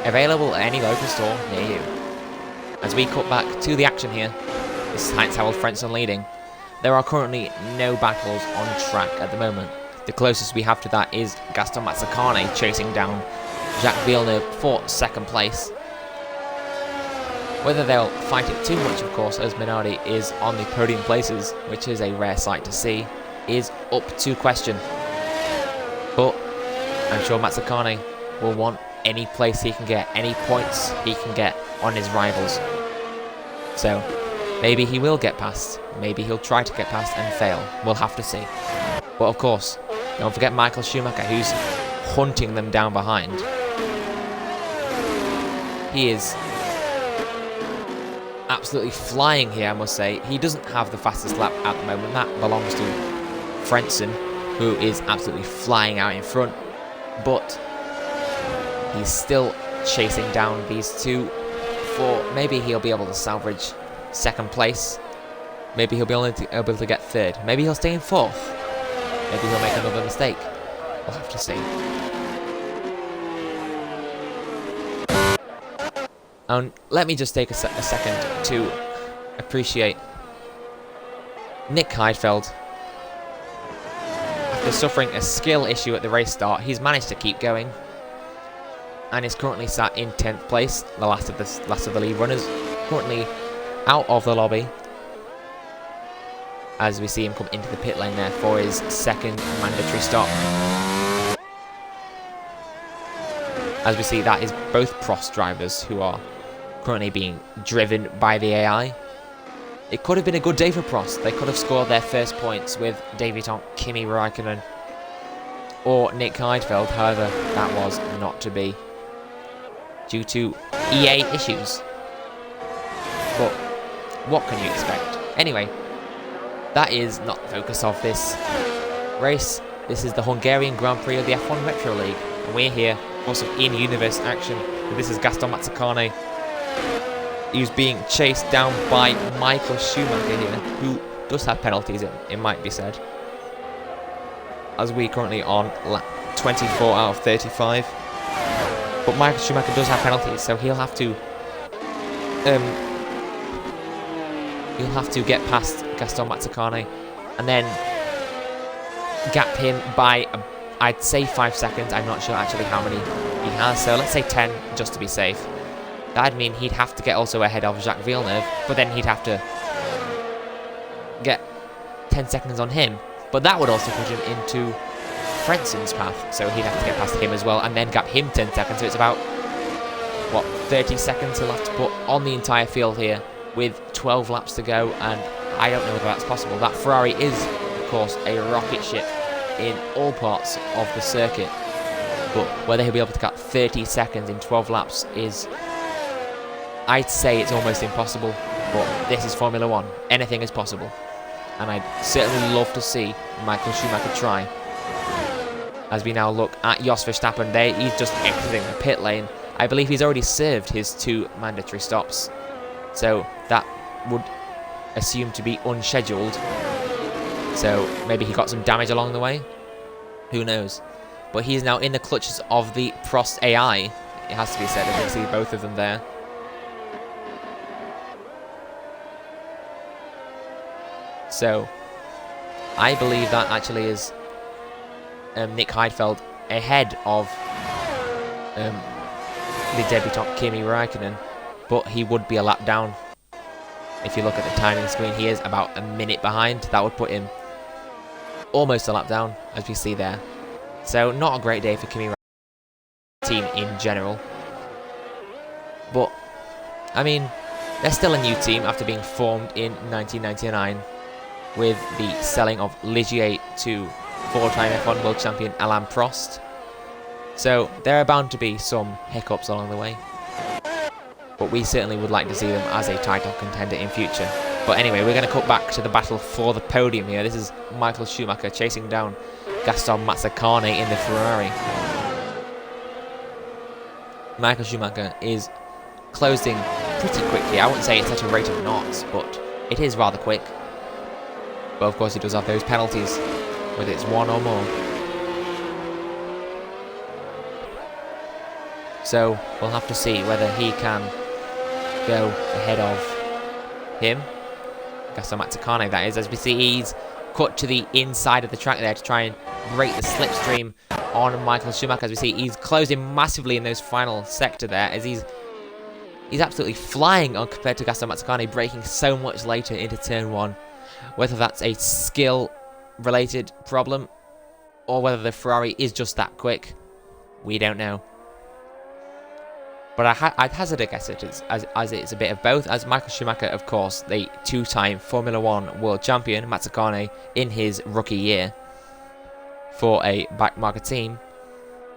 Available at any local store near you. As we cut back to the action here, this is Heinz-Harald Frentzen leading. There are currently no battles on track at the moment. The closest we have to that is Gaston Mazzacane chasing down Jacques Villeneuve for second place. Whether they'll fight it too much, of course, as Minardi is on the podium places, which is a rare sight to see, is up to question. But I'm sure Mazzacane will want any place he can get, any points he can get on his rivals. So maybe he will get past, maybe he'll try to get past and fail. We'll have to see. But of course, don't forget Michael Schumacher, who's hunting them down behind. He is absolutely flying here, I must say. He doesn't have the fastest lap at the moment. That belongs to Frentzen, who is absolutely flying out in front, but he's still chasing down these two for maybe he'll be able to salvage second place, maybe he'll be able to get third, maybe he'll stay in fourth, maybe he'll make another mistake. We'll have to see. And let me just take a second to appreciate Nick Heidfeld. After suffering a skill issue at the race start, he's managed to keep going and is currently sat in 10th place, the last of the lead runners, currently out of the lobby, as we see him come into the pit lane there for his second mandatory stop. As we see, that is both Prost drivers who are currently being driven by the AI. It could have been a good day for Prost. They could have scored their first points with debutant Kimi Raikkonen or Nick Heidfeld. However, that was not to be due to EA issues. But what can you expect? Anyway, that is not the focus of this race. This is the Hungarian Grand Prix of the F1 Retro League, and we're here for some in-universe action. This is Gaston Mazzacane. He's being chased down by Michael Schumacher here, who does have penalties, it might be said. As we currently on lap 24 out of 35. But Michael Schumacher does have penalties, so he'll have to get past Gaston Mazzacane and then gap him by, I'd say 5 seconds. I'm not sure actually how many he has, so let's say 10 just to be safe. That'd mean he'd have to get also ahead of Jacques Villeneuve, but then he'd have to get 10 seconds on him. But that would also put him into Frenzen's path, so he'd have to get past him as well, and then gap him 10 seconds, so it's about, what, 30 seconds he'll have to put on the entire field here, with 12 laps to go, and I don't know whether that's possible. That Ferrari is, of course, a rocket ship in all parts of the circuit, but whether he'll be able to gap 30 seconds in 12 laps is, I'd say it's almost impossible, but this is Formula 1. Anything is possible, and I'd certainly love to see Michael Schumacher try. As we now look at Jos Verstappen there, he's just exiting the pit lane. I believe he's already served his 2 mandatory stops, so that would assume to be unscheduled. So maybe he got some damage along the way, who knows. But he's now in the clutches of the Prost AI, it has to be said, as you can see both of them there. So I believe that actually is Nick Heidfeld ahead of the debutant Kimi Raikkonen, but he would be a lap down. If you look at the timing screen, he is about a minute behind. That would put him almost a lap down, as we see there. So not a great day for Kimi Raikkonen team in general. But, I mean, they're still a new team after being formed in 1999 with the selling of Ligier to 4-time F1 World Champion Alain Prost. So there are bound to be some hiccups along the way, but we certainly would like to see them as a title contender in future. But anyway, we're going to cut back to the battle for the podium here. This is Michael Schumacher chasing down Gaston Mazzacane in the Ferrari. Michael Schumacher is closing pretty quickly. I wouldn't say it's at a rate of knots, but it is rather quick. But of course he does have those penalties, whether it's 1 or more. So we'll have to see whether he can go ahead of him. Gaston Mazzacane, that is. As we see, he's cut to the inside of the track there to try and break the slipstream on Michael Schumacher. As we see, he's closing massively in those final sector there, as he's absolutely flying on compared to Gaston Mazzacane, braking so much later into turn 1. Whether that's a skill-related problem, or whether the Ferrari is just that quick, we don't know. But I'd hazard a guess as it's a bit of both, as Michael Schumacher, of course, the 2-time Formula 1 World Champion, Mazzacane, in his rookie year for a backmarker team.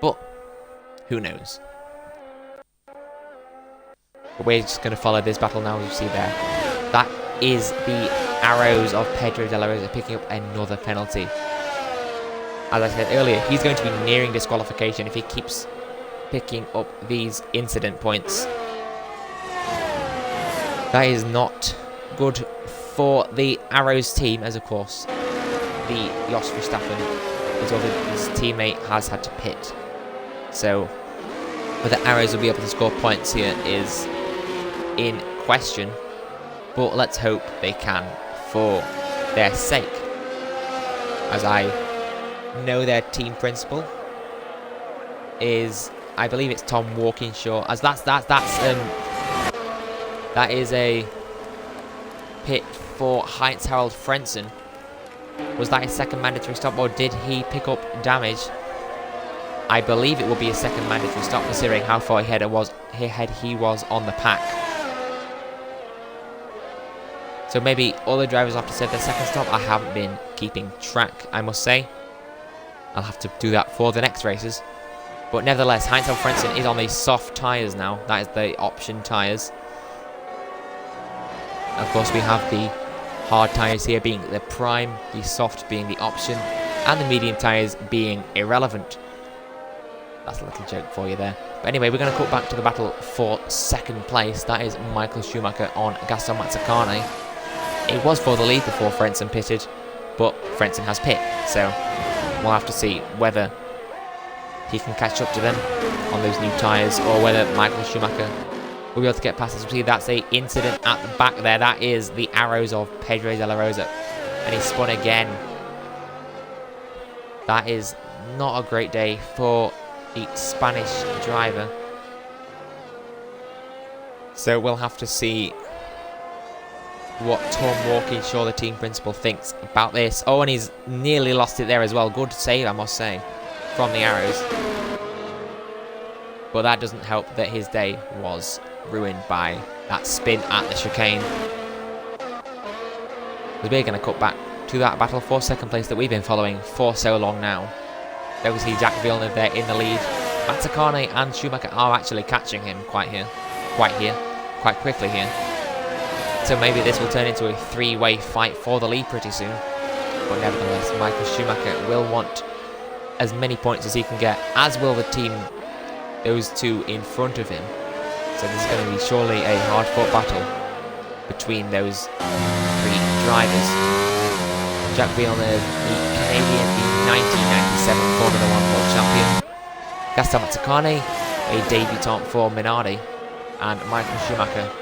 But who knows? But we're just going to follow this battle now, as you see there. That is the arrows of Pedro de la Rosa picking up another penalty. As I said earlier, he's going to be nearing disqualification if he keeps picking up these incident points. That is not good for the Arrows team, as of course the Jos Verstappen, his teammate, has had to pit. So whether Arrows will be able to score points here is in question, but let's hope they can for their sake, as I know their team principal is, I believe it's Tom Walkinshaw, as that is a pit for Heinz-Harald Frentzen. Was that his second mandatory stop, or did he pick up damage? I believe it will be a second mandatory stop, considering how far ahead he was on the pack. So maybe all the drivers have to serve their second stop. I haven't been keeping track, I must say. I'll have to do that for the next races. But nevertheless, Heinz-Harald Frentzen is on the soft tyres now. That is the option tyres. Of course, we have the hard tyres here being the prime, the soft being the option, and the medium tyres being irrelevant. That's a little joke for you there. But anyway, we're going to cut back to the battle for second place. That is Michael Schumacher on Gaston Mazzacane. It was for the lead before Frentzen pitted, but Frentzen has pit, so we'll have to see whether he can catch up to them on those new tyres, or whether Michael Schumacher will be able to get past us. See, that's a incident at the back there. That is the arrows of Pedro de la Rosa, and he spun again. That is not a great day for the Spanish driver. So we'll have to see what Tom Walkinshaw, the team principal, thinks about this. Oh, and he's nearly lost it there as well. Good save, I must say, from the arrows. But that doesn't help that his day was ruined by that spin at the chicane. As we're going to cut back to that battle for second place that we've been following for so long now. There we see Jacques Villeneuve there in the lead. Matsakane and Schumacher are actually catching him quite quickly here. So maybe this will turn into a three-way fight for the lead pretty soon. But nevertheless, Michael Schumacher will want as many points as he can get, as will the team, those two in front of him. So this is going to be surely a hard-fought battle between those three drivers. Jacques Villeneuve, the Canadian, the 1997 Formula 1 World Champion. Gaston Matsakane, a debutant for Minardi. And Michael Schumacher,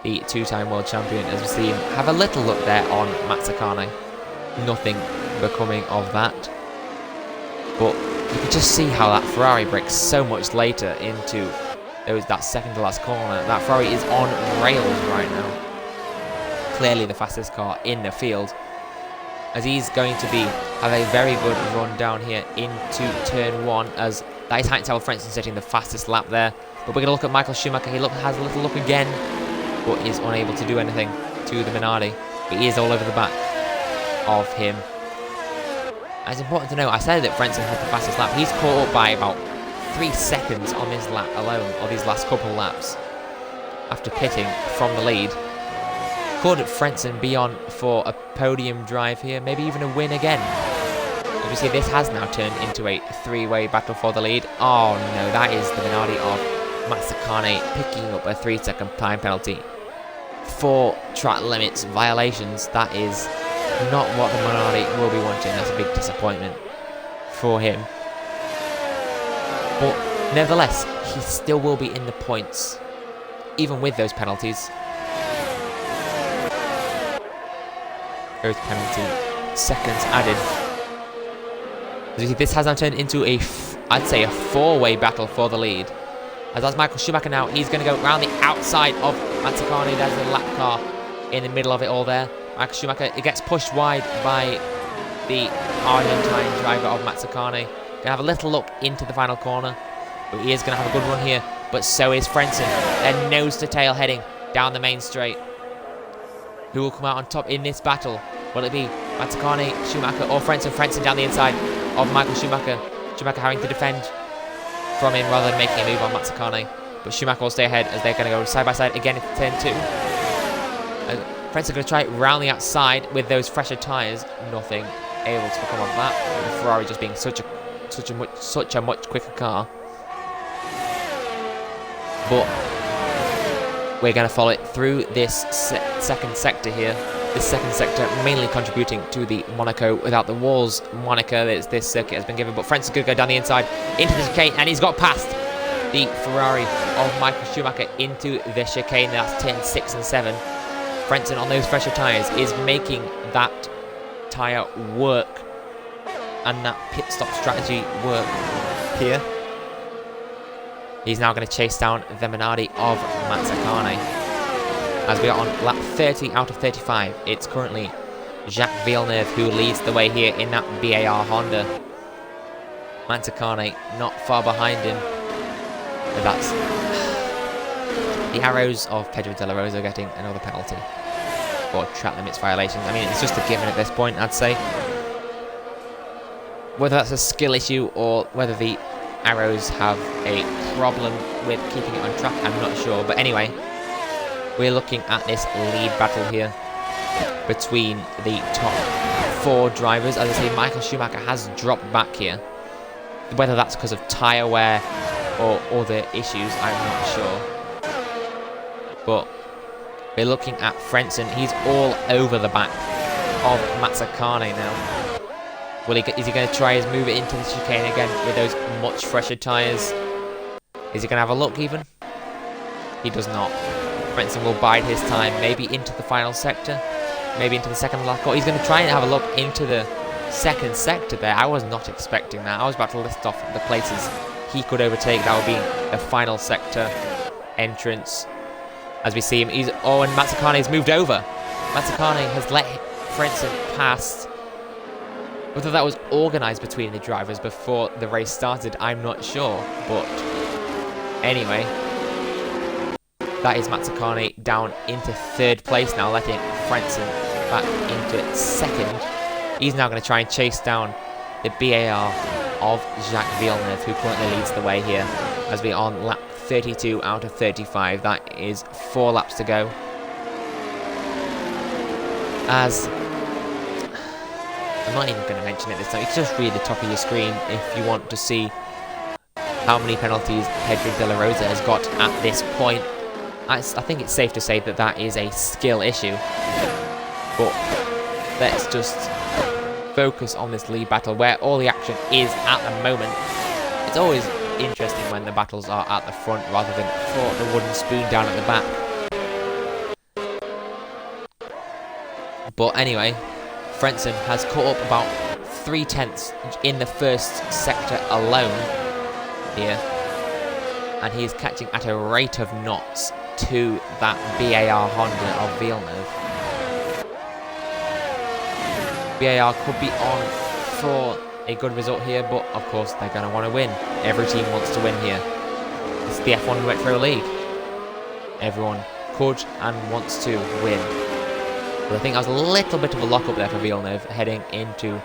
the two-time world champion, as we see him have a little look there on Matsakane. Nothing becoming of that. But you can just see how that Ferrari breaks so much later into that second to last corner. That Ferrari is on rails right now. Clearly the fastest car in the field. As he's going to have a very good run down here into turn 1, as that is Heinz Frentzen setting the fastest lap there. But we're going to look at Michael Schumacher. He has a little look again, but is unable to do anything to the Minardi. But he is all over the back of him. And it's important to know, I said that Frentzen had the fastest lap. He's caught up by about 3 seconds on this lap alone, or these last couple laps, after pitting from the lead. Could Frentzen be on for a podium drive here, maybe even a win again? As we see, this has now turned into a three-way battle for the lead. Oh no, that is the Minardi of Matsakane picking up a 3-second time penalty for track limits violations. That is not what the Minardi will be wanting. That's a big disappointment for him. But nevertheless, he still will be in the points, even with those penalties. Those penalty seconds added. As you see, this has now turned into I'd say a four-way battle for the lead. As that's Michael Schumacher now, he's going to go around the outside of Matsakane. There's the lap car in the middle of it all there. Michael Schumacher, it gets pushed wide by the Argentine driver of Matsakane. Going to have a little look into the final corner, but he is going to have a good run here. But so is Frentzen. They're nose to tail heading down the main straight. Who will come out on top in this battle? Will it be Matsakane, Schumacher, or Frentzen? Frentzen down the inside of Michael Schumacher. Schumacher having to defend from him rather than making a move on Matsakane. But Schumacher will stay ahead as they're going to go side by side again into turn 2. Frentzen going to try it round the outside with those fresher tyres. Nothing able to become of that. The Ferrari just being such a much quicker car. But we're going to follow it through this second sector here. This second sector mainly contributing to the Monaco without the walls moniker that this circuit has been given. But Frentzen going to go down the inside into the chicane, and he's got past the Ferrari of Michael Schumacher into the chicane. That's turn 6 and 7. Frentzen on those fresher tyres is making that tyre work and that pit stop strategy work here. He's now going to chase down the Minardi of Matsakane. As we are on lap 30 out of 35, it's currently Jacques Villeneuve who leads the way here in that BAR Honda. Matsakane not far behind him. And that's the arrows of Pedro de la Rosa getting another penalty for track limits violations. I mean, it's just a given at this point, I'd say. Whether that's a skill issue or whether the arrows have a problem with keeping it on track, I'm not sure. But anyway, we're looking at this lead battle here between the top 4 drivers. As I say, Michael Schumacher has dropped back here. Whether that's because of tyre wear or other issues, I'm not sure. But we're looking at Frentzen. He's all over the back of Matsakane now. Is he going to try his move it into the chicane again with those much fresher tyres? Is he going to have a look even? He does not. Frentzen will bide his time, maybe into the final sector, maybe into the second lap car. He's going to try and have a look into the second sector there. I was not expecting that. I was about to list off the places he could overtake. That would be the final sector entrance. as we see him. Oh, and Mazzacane has moved over. Mazzacane has let Frentzen pass. Whether that was organised between the drivers before the race started, I'm not sure. But anyway, that is Mazzacane down into third place now, letting Frentzen back into second. He's now going to try and chase down the BAR of Jacques Villeneuve, who currently leads the way here, as we're on lap 32 out of 35. That is 4 laps to go. As I'm not even going to mention it this time, you can just read the top of your screen if you want to see how many penalties Pedro de la Rosa has got at this point. I think it's safe to say that that is a skill issue. But let's just focus on this lead battle where all the action is at the moment. It's always interesting when the battles are at the front rather than for the wooden spoon down at the back. But anyway, Frentzen has caught up about 3/10 in the first sector alone here, and he is catching at a rate of knots to that BAR Honda of Villeneuve. BAR could be on for a good result here, but of course they're going to want to win. Every team wants to win here. It's the F1 Retro League. Everyone could and wants to win. But I think that was a little bit of a lock-up there for Villeneuve heading into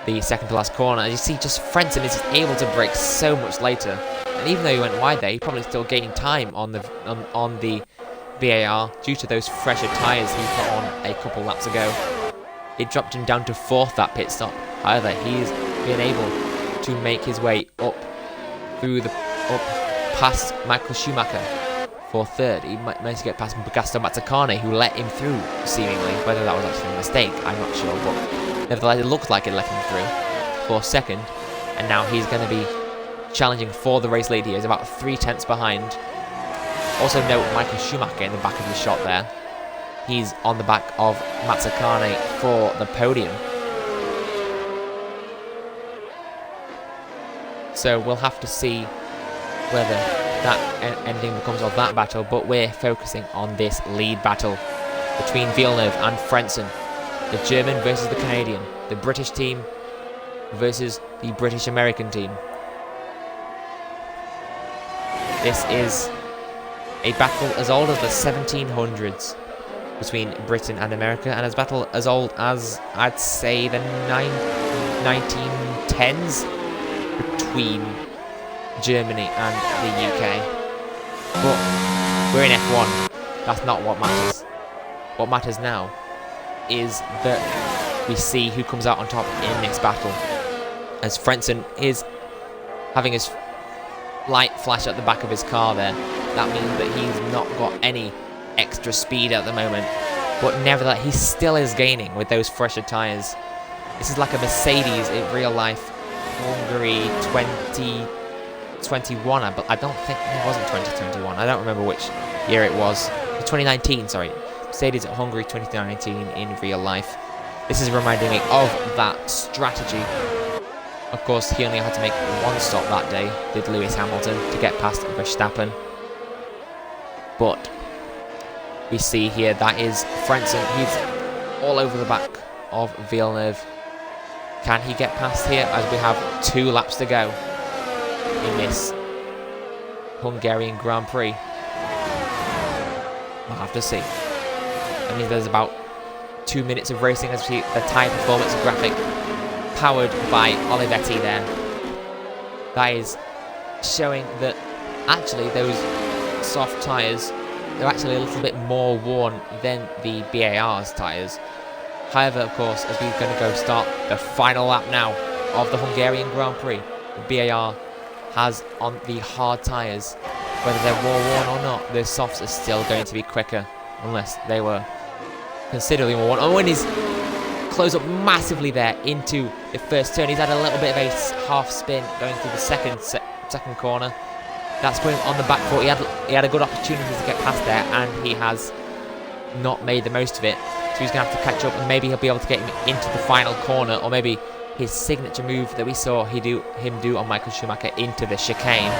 the second to last corner. As you see, just Frentzen is able to brake so much later. And even though he went wide there, he probably still gained time on the BAR due to those fresher tyres he put on a couple laps ago. It dropped him down to 4th that pit stop. However, he's been able to make his way up past Michael Schumacher for 3rd. He managed to get past Gaston Mazzacane, who let him through, seemingly. Whether that was actually a mistake, I'm not sure, but nevertheless, it looked like it let him through for 2nd. And now he's going to be challenging for the race lead here. He's about 3/10 behind. Also note Michael Schumacher in the back of the shot there. He's on the back of Mazzacane for the podium. So we'll have to see whether that ending becomes of that battle, but we're focusing on this lead battle between Villeneuve and Frentzen. The German versus the Canadian. The British team versus the British-American team. This is a battle as old as the 1700s between Britain and America, and a battle as old as, I'd say, the 1910s between Germany and the UK. But we're in F1. That's not what matters. What matters now is that we see who comes out on top in this battle. As Frentzen is having his light flash at the back of his car there, that means that he's not got any extra speed at the moment, but nevertheless he still is gaining with those fresher tyres. This is like a Mercedes in real life. Hungary 2021, I don't think it wasn't 2021. I don't remember which year it was. 2019, sorry. Mercedes at Hungary 2019 in real life. This is reminding me of that strategy. Of course, he only had to make one stop that day, did Lewis Hamilton, to get past Verstappen. But we see here that is Frentzen. He's all over the back of Villeneuve. Can he get past here as we have 2 laps to go in this Hungarian Grand Prix? We'll have to see. That means there's about 2 minutes of racing as we see the tyre performance graphic powered by Olivetti there. That is showing that actually those soft tyres, they're actually a little bit more worn than the BAR's tyres. However, of course, as we're going to go start the final lap now of the Hungarian Grand Prix, the BAR has on the hard tyres, whether they're more worn or not, the softs are still going to be quicker, unless they were considerably more worn. Oh, and he's closed up massively there into the first turn. He's had a little bit of a half spin going through the second corner. That's putting him on the back foot. He had a good opportunity to get past there, and he has not made the most of it. So he's going to have to catch up, and maybe he'll be able to get him into the final corner, or maybe his signature move that we saw him do on Michael Schumacher into the chicane.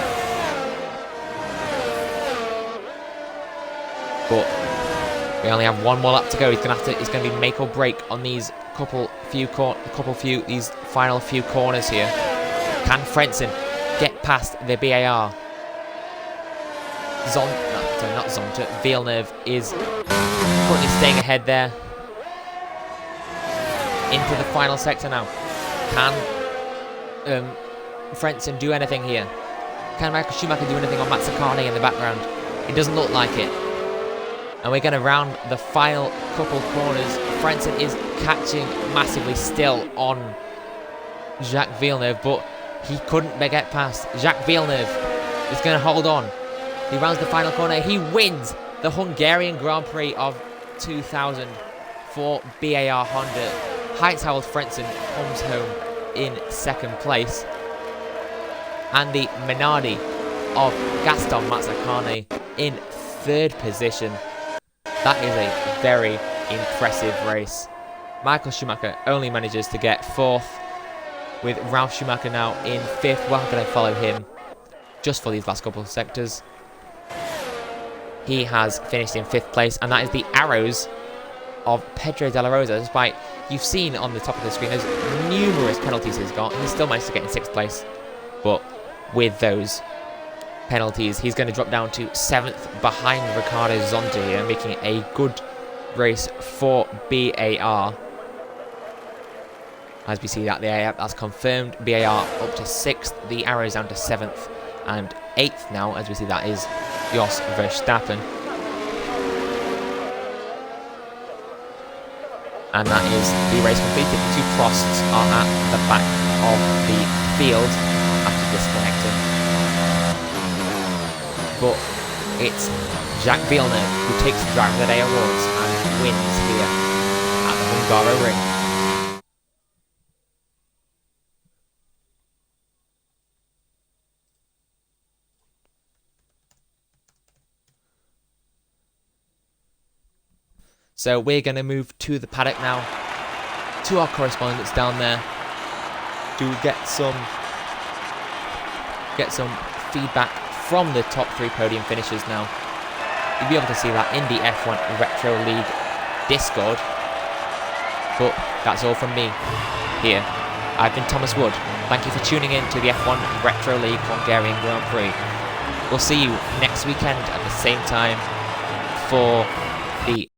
but we only have one more lap to go. He's going to be make or break on these these final few corners here. Can Frentzen get past the BAR? Not Zonta. Villeneuve is currently staying ahead there. Into the final sector now. Can Frentzen do anything here? Can Michael Schumacher do anything on Mazzacane in the background? It doesn't look like it. And we're going to round the final couple corners. Frentzen is catching massively still on Jacques Villeneuve, but he couldn't get past. Jacques Villeneuve is going to hold on. He rounds the final corner. He wins the Hungarian Grand Prix of 2000 for BAR Honda. Heinz-Harald Frentzen comes home in second place. And the Minardi of Gaston Mazzacane in third position. That is a very impressive race. Michael Schumacher only manages to get fourth, with Ralf Schumacher now in fifth. We're going to follow him just for these last couple of sectors. He has finished in fifth place, and that is the arrows of Pedro de la Rosa. Despite you've seen on the top of the screen, there's numerous penalties he's got. He still managed to get in sixth place, but with those penalties, he's going to drop down to 7th behind Ricardo Zonta here, making it a good race for BAR. As we see that that's confirmed. BAR up to 6th, the arrows down to 7th and 8th now, as we see that is Jos Verstappen. And that is the race completed. The two Prosts are at the back of the field after disconnecting. But it's Jacques Villeneuve who takes the Driver of the Day awards and wins here at the Hungaroring. So we're going to move to the paddock now, to our correspondents down there, to get some feedback from the top 3 podium finishers now. You'll be able to see that in the F1 Retro League Discord. But that's all from me here. I've been Thomas Wood. Thank you for tuning in to the F1 Retro League Hungarian Grand Prix. We'll see you next weekend at the same time for the